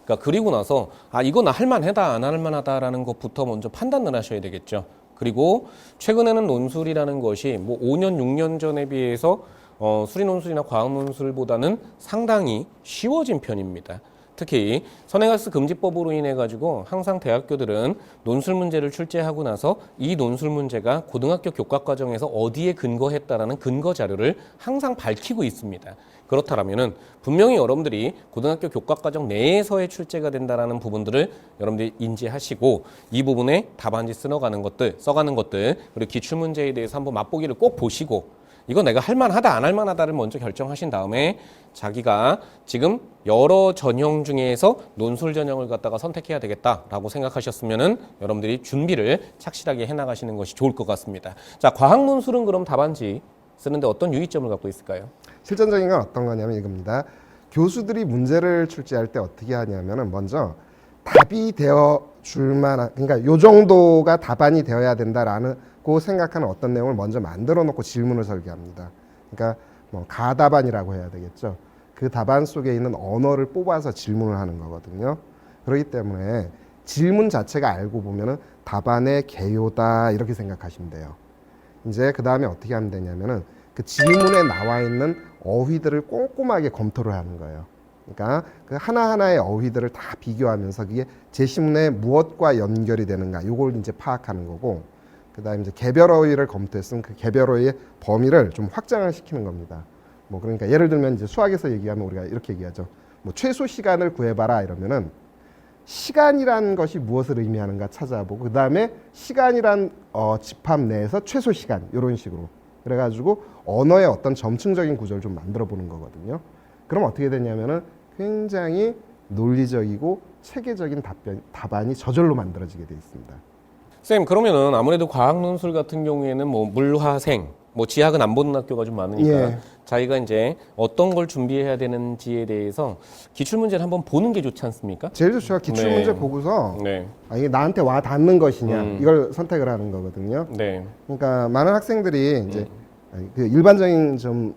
그러니까 그리고 나서 이거 나 할만하다 안 할만하다라는 것부터 먼저 판단을 하셔야 되겠죠. 그리고 최근에는 논술이라는 것이 뭐 5년, 6년 전에 비해서 수리논술이나 과학논술보다는 상당히 쉬워진 편입니다. 특히 선행학습 금지법으로 인해 가지고 항상 대학교들은 논술 문제를 출제하고 나서 이 논술 문제가 고등학교 교과 과정에서 어디에 근거했다라는 근거 자료를 항상 밝히고 있습니다. 그렇다면은 분명히 여러분들이 고등학교 교과 과정 내에서의 출제가 된다라는 부분들을 여러분들이 인지하시고 이 부분에 답안지 써가는 것들 그리고 기출 문제에 대해서 한번 맛보기를 꼭 보시고 이거 내가 할만하다 안 할만하다를 먼저 결정하신 다음에 자기가 지금 여러 전형 중에서 논술 전형을 갖다가 선택해야 되겠다라고 생각하셨으면은 여러분들이 준비를 착실하게 해나가시는 것이 좋을 것 같습니다. 자, 과학 논술은 그럼 답안지 쓰는데 어떤 유의점을 갖고 있을까요? 실전적인 건 어떤 거냐면 이겁니다. 교수들이 문제를 출제할 때 어떻게 하냐면은 먼저 답이 되어 줄 만한, 그러니까 요 정도가 답안이 되어야 된다라고 생각하는 어떤 내용을 먼저 만들어 놓고 질문을 설계합니다. 그러니까 뭐 가답안이라고 해야 되겠죠. 그 답안 속에 있는 언어를 뽑아서 질문을 하는 거거든요. 그렇기 때문에 질문 자체가 알고 보면은 답안의 개요다 이렇게 생각하시면 돼요. 이제 그 다음에 어떻게 하면 되냐면은 그 질문에 나와 있는 어휘들을 꼼꼼하게 검토를 하는 거예요. 그러니까 그 하나하나의 어휘들을 다 비교하면서 그게 제시문에 무엇과 연결이 되는가 요걸 이제 파악하는 거고, 그다음에 이제 개별 어휘를 검토했으면 그 개별 어휘의 범위를 좀 확장을 시키는 겁니다. 뭐 그러니까 예를 들면 이제 수학에서 얘기하면 우리가 이렇게 얘기하죠. 뭐 최소 시간을 구해봐라 이러면은 시간이란 것이 무엇을 의미하는가 찾아보고, 그다음에 시간이란 집합 내에서 최소 시간 이런 식으로 그래가지고 언어의 어떤 점층적인 구조를 좀 만들어 보는 거거든요. 그럼 어떻게 되냐면은 굉장히 논리적이고 체계적인 답안이 저절로 만들어지게 돼 있습니다. 쌤, 그러면은 아무래도 과학 논술 같은 경우에는 뭐 물화생, 뭐 지학은 안 보는 학교가 좀 많으니까 예. 자기가 이제 어떤 걸 준비해야 되는지에 대해서 기출 문제를 한번 보는 게 좋지 않습니까? 제일 좋죠. 기출 네. 문제 보고서 네, 이게 나한테 와 닿는 것이냐 이걸 선택을 하는 거거든요. 네, 그러니까 많은 학생들이 이제 그 일반적인 좀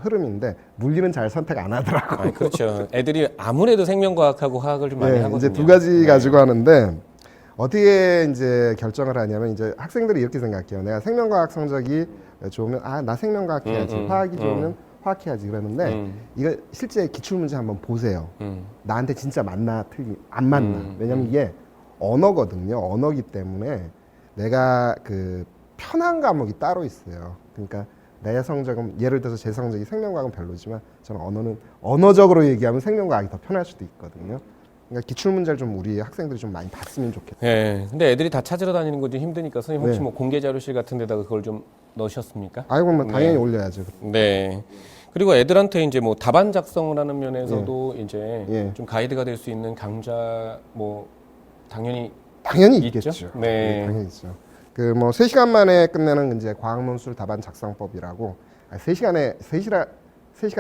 흐름인데 물리는 잘 선택 안 하더라고. 그렇죠. 애들이 아무래도 생명과학하고 화학을 좀 많이 네, 하거든요. 이제 두 가지 네. 가지고 하는데 어떻게 이제 결정을 하냐면 이제 학생들이 이렇게 생각해요. 내가 생명과학 성적이 좋으면 나 생명과학 해야지. 화학이 좋으면 화학 해야지 그러는데 이거 실제 기출 문제 한번 보세요. 나한테 진짜 맞나 안 맞나. 왜냐면 이게 언어거든요. 언어기 때문에 내가 그 편한 과목이 따로 있어요. 그러니까 내 성적은 예를 들어서 제 성적이 생명과학은 별로지만 저는 언어는 언어적으로 얘기하면 생명과학이 더 편할 수도 있거든요. 그러니까 기출 문제를 좀 우리 학생들이 좀 많이 봤으면 좋겠어요. 네, 근데 애들이 다 찾으러 다니는 거 좀 힘드니까 선생님 혹시 네. 뭐 공개 자료실 같은 데다가 그걸 좀 넣으셨습니까? 아이고 뭐 당연히 네. 올려야죠. 네. 그리고 애들한테 이제 뭐 답안 작성을 하는 면에서도 이제 예. 좀 가이드가 될 수 있는 강좌 뭐 당연히 있죠? 있겠죠. 네. 당연히 있죠. 그 뭐 3시간 만에 끝내는 이제 과학 논술 답안 작성법이라고 3시간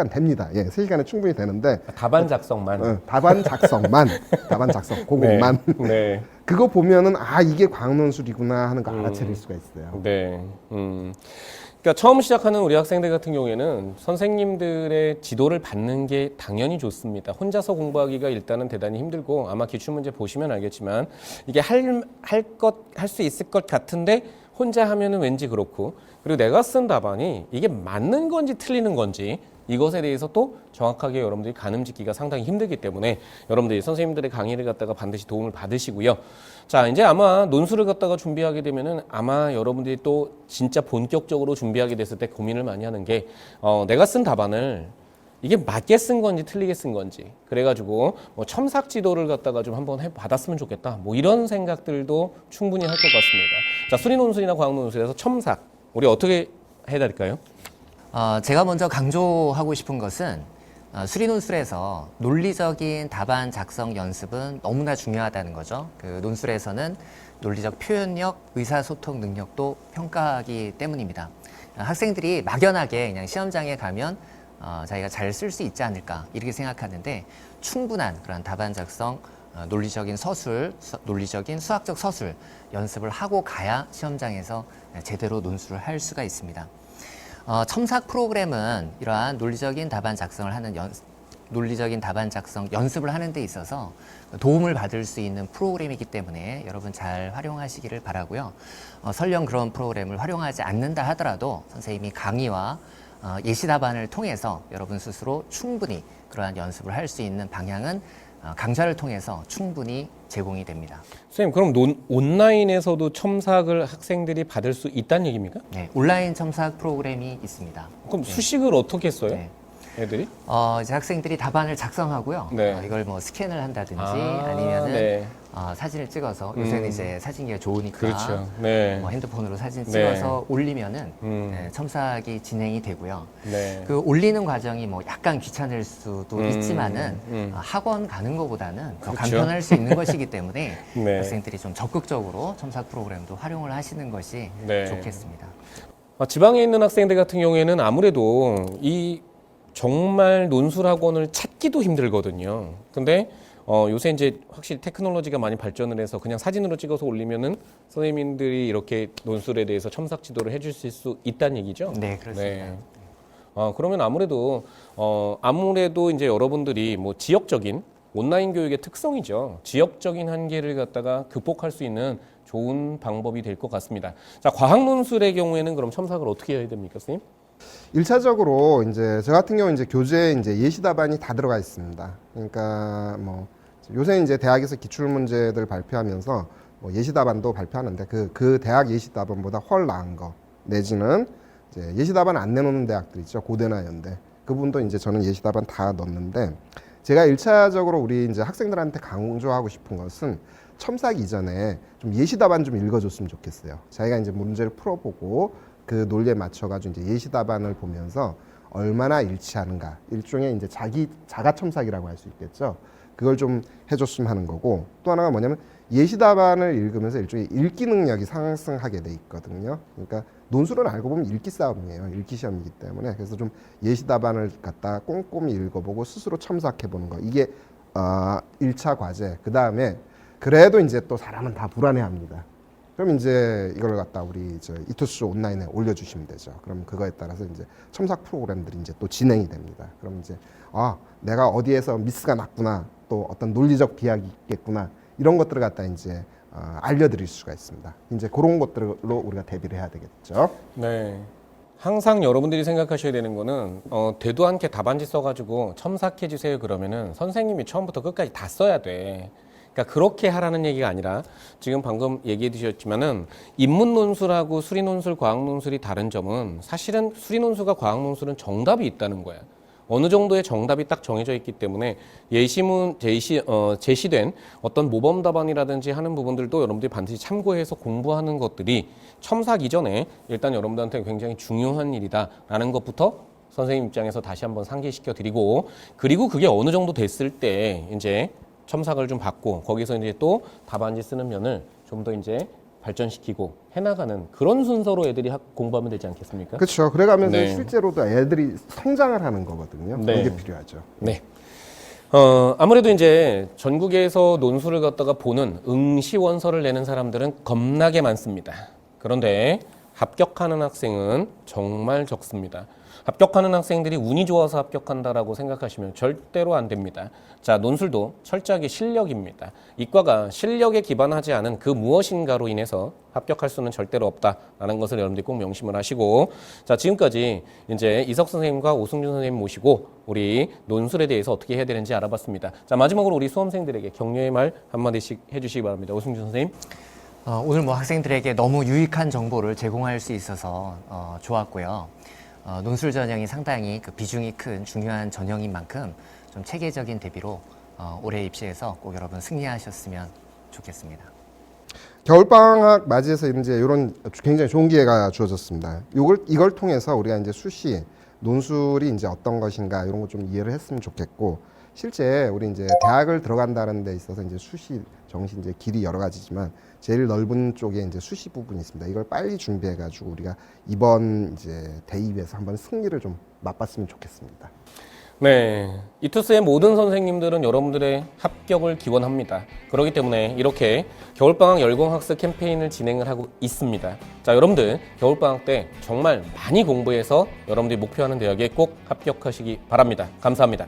됩니다. 예, 3시간에 충분히 되는데 답안 작성만. 답안 작성만 답안 작성 그것만 네. 그거 보면은 이게 과학 논술이구나 하는 거 알아차릴 수가 있어요. 네. 그러니까 처음 시작하는 우리 학생들 같은 경우에는 선생님들의 지도를 받는 게 당연히 좋습니다. 혼자서 공부하기가 일단은 대단히 힘들고 아마 기출문제 보시면 알겠지만 이게 할 수 있을 것 같은데 혼자 하면은 왠지 그렇고, 그리고 내가 쓴 답안이 이게 맞는 건지 틀리는 건지 이것에 대해서 또 정확하게 여러분들이 가늠 짓기가 상당히 힘들기 때문에 여러분들이 선생님들의 강의를 갖다가 반드시 도움을 받으시고요. 자, 이제 아마 논술을 갖다가 준비하게 되면은 아마 여러분들이 또 진짜 본격적으로 준비하게 됐을 때 고민을 많이 하는 게 내가 쓴 답안을 이게 맞게 쓴 건지 틀리게 쓴 건지, 그래가지고 뭐 첨삭 지도를 갖다가 좀 한번 받았으면 좋겠다, 뭐 이런 생각들도 충분히 할 것 같습니다. 자, 수리 논술이나 과학 논술에서 첨삭 우리 어떻게 해야 될까요? 제가 먼저 강조하고 싶은 것은 수리 논술에서 논리적인 답안 작성 연습은 너무나 중요하다는 거죠. 그 논술에서는 논리적 표현력, 의사소통 능력도 평가하기 때문입니다. 학생들이 막연하게 그냥 시험장에 가면 자기가 잘 쓸 수 있지 않을까 이렇게 생각하는데, 충분한 그런 답안 작성, 논리적인 서술, 논리적인 수학적 서술 연습을 하고 가야 시험장에서 제대로 논술을 할 수가 있습니다. 첨삭 프로그램은 이러한 논리적인 답안 작성을 하는 논리적인 답안 작성 연습을 하는 데 있어서 도움을 받을 수 있는 프로그램이기 때문에 여러분 잘 활용하시기를 바라고요. 설령 그런 프로그램을 활용하지 않는다 하더라도 선생님이 강의와 예시 답안을 통해서 여러분 스스로 충분히 그러한 연습을 할 수 있는 방향은 강좌를 통해서 충분히 제공이 됩니다. 선생님, 그럼 온라인에서도 첨삭을 학생들이 받을 수 있다는 얘기입니까? 네, 온라인 첨삭 프로그램이 있습니다. 그럼 수식을 어떻게 써요? 네. 애들이? 이제 학생들이 답안을 작성하고요. 네. 이걸 뭐 스캔을 한다든지 아니면은 네. 사진을 찍어서 요새는 이제 사진기가 좋으니까 그렇죠. 네. 뭐 핸드폰으로 사진 네. 찍어서 올리면은 첨삭이 진행이 되고요. 네. 그 올리는 과정이 뭐 약간 귀찮을 수도 있지만은 학원 가는 것보다는 더 그렇죠. 간편할 수 있는 것이기 때문에 네. 학생들이 좀 적극적으로 첨삭 프로그램도 활용을 하시는 것이 네. 좋겠습니다. 지방에 있는 학생들 같은 경우에는 아무래도 이 정말 논술 학원을 찾기도 힘들거든요. 근데 요새 이제 확실히 테크놀로지가 많이 발전을 해서 그냥 사진으로 찍어서 올리면은 선생님들이 이렇게 논술에 대해서 첨삭 지도를 해주실 수 있다는 얘기죠? 네, 그렇습니다. 네. 그러면 아무래도 이제 여러분들이 뭐 지역적인 온라인 교육의 특성이죠. 지역적인 한계를 갖다가 극복할 수 있는 좋은 방법이 될 것 같습니다. 자, 과학 논술의 경우에는 그럼 첨삭을 어떻게 해야 됩니까, 선생님? 일차적으로 이제 저 같은 경우 이제 교재에 이제 예시 답안이 다 들어가 있습니다. 그러니까 뭐 요새 이제 대학에서 기출 문제들 발표하면서 뭐 예시 답안도 발표하는데 그 대학 예시 답안보다 훨 나은 거 내지는 이제 예시 답안 안 내놓는 대학들 있죠. 고대나 연대. 그 부분도 이제 저는 예시 답안 다 넣었는데 제가 일차적으로 우리 이제 학생들한테 강조하고 싶은 것은 첨삭 이전에 좀 예시 답안 좀 읽어줬으면 좋겠어요. 자기가 이제 문제를 풀어보고 그 논리에 맞춰가지고 이제 예시 답안을 보면서 얼마나 일치하는가, 일종의 이제 자가 첨삭이라고 할 수 있겠죠. 그걸 좀 해줬으면 하는 거고, 또 하나가 뭐냐면 예시 답안을 읽으면서 일종의 읽기 능력이 상승하게 돼 있거든요. 그러니까 논술은 알고 보면 읽기 싸움이에요. 읽기 시험이기 때문에. 그래서 좀 예시 답안을 갖다 꼼꼼히 읽어보고 스스로 첨삭해 보는 거, 이게 1차 과제. 그 다음에 그래도 이제 또 사람은 다 불안해합니다. 그럼 이제 이걸 갖다 우리 저 이투스 온라인에 올려주시면 되죠. 그럼 그거에 따라서 이제 첨삭 프로그램들이 이제 또 진행이 됩니다. 그럼 이제 내가 어디에서 미스가 났구나, 또 어떤 논리적 비약이 있겠구나, 이런 것들을 갖다 이제 알려드릴 수가 있습니다. 이제 그런 것들로 우리가 대비를 해야 되겠죠. 네. 항상 여러분들이 생각하셔야 되는 거는 대도 않게 답안지 써가지고 첨삭해 주세요 그러면은 선생님이 처음부터 끝까지 다 써야 돼. 그러니까 그렇게 하라는 얘기가 아니라 지금 방금 얘기해 주셨지만은 인문 논술하고 수리 논술, 과학 논술이 다른 점은 사실은 수리 논술과 과학 논술은 정답이 있다는 거야. 어느 정도의 정답이 딱 정해져 있기 때문에 제시된 어떤 모범 답안이라든지 하는 부분들도 여러분들이 반드시 참고해서 공부하는 것들이 첨삭 이전에 일단 여러분들한테 굉장히 중요한 일이다라는 것부터 선생님 입장에서 다시 한번 상기시켜 드리고, 그리고 그게 어느 정도 됐을 때 이제 첨삭을 좀 받고 거기서 이제 또 답안지 쓰는 면을 좀 더 이제 발전시키고 해나가는 그런 순서로 애들이 공부하면 되지 않겠습니까? 그렇죠. 그래가면서 네. 실제로도 애들이 성장을 하는 거거든요. 네. 그게 필요하죠. 네. 아무래도 이제 전국에서 논술을 갖다가 보는 응시 원서를 내는 사람들은 겁나게 많습니다. 그런데 합격하는 학생은 정말 적습니다. 합격하는 학생들이 운이 좋아서 합격한다라고 생각하시면 절대로 안 됩니다. 자, 논술도 철저하게 실력입니다. 이과가 실력에 기반하지 않은 그 무엇인가로 인해서 합격할 수는 절대로 없다라는 것을 여러분들이 꼭 명심을 하시고, 자, 지금까지 이제 이석 선생님과 오승준 선생님 모시고 우리 논술에 대해서 어떻게 해야 되는지 알아봤습니다. 자, 마지막으로 우리 수험생들에게 격려의 말 한마디씩 해주시기 바랍니다. 오승준 선생님. 오늘 뭐 학생들에게 너무 유익한 정보를 제공할 수 있어서 좋았고요. 논술 전형이 상당히 그 비중이 큰 중요한 전형인 만큼 좀 체계적인 대비로 올해 입시에서 꼭 여러분 승리하셨으면 좋겠습니다. 겨울방학 맞이해서 이제 이런 굉장히 좋은 기회가 주어졌습니다. 이걸 통해서 우리가 이제 수시, 논술이 이제 어떤 것인가 이런 거 좀 이해를 했으면 좋겠고, 실제 우리 이제 대학을 들어간다는 데 있어서 이제 수시, 정시 이제 길이 여러 가지지만 제일 넓은 쪽에 이제 수시 부분이 있습니다. 이걸 빨리 준비해가지고 우리가 이번 이제 대입에서 한번 승리를 좀 맛봤으면 좋겠습니다. 네, 이투스의 모든 선생님들은 여러분들의 합격을 기원합니다. 그렇기 때문에 이렇게 겨울방학 열공학습 캠페인을 진행을 하고 있습니다. 자, 여러분들 겨울방학 때 정말 많이 공부해서 여러분들이 목표하는 대학에 꼭 합격하시기 바랍니다. 감사합니다.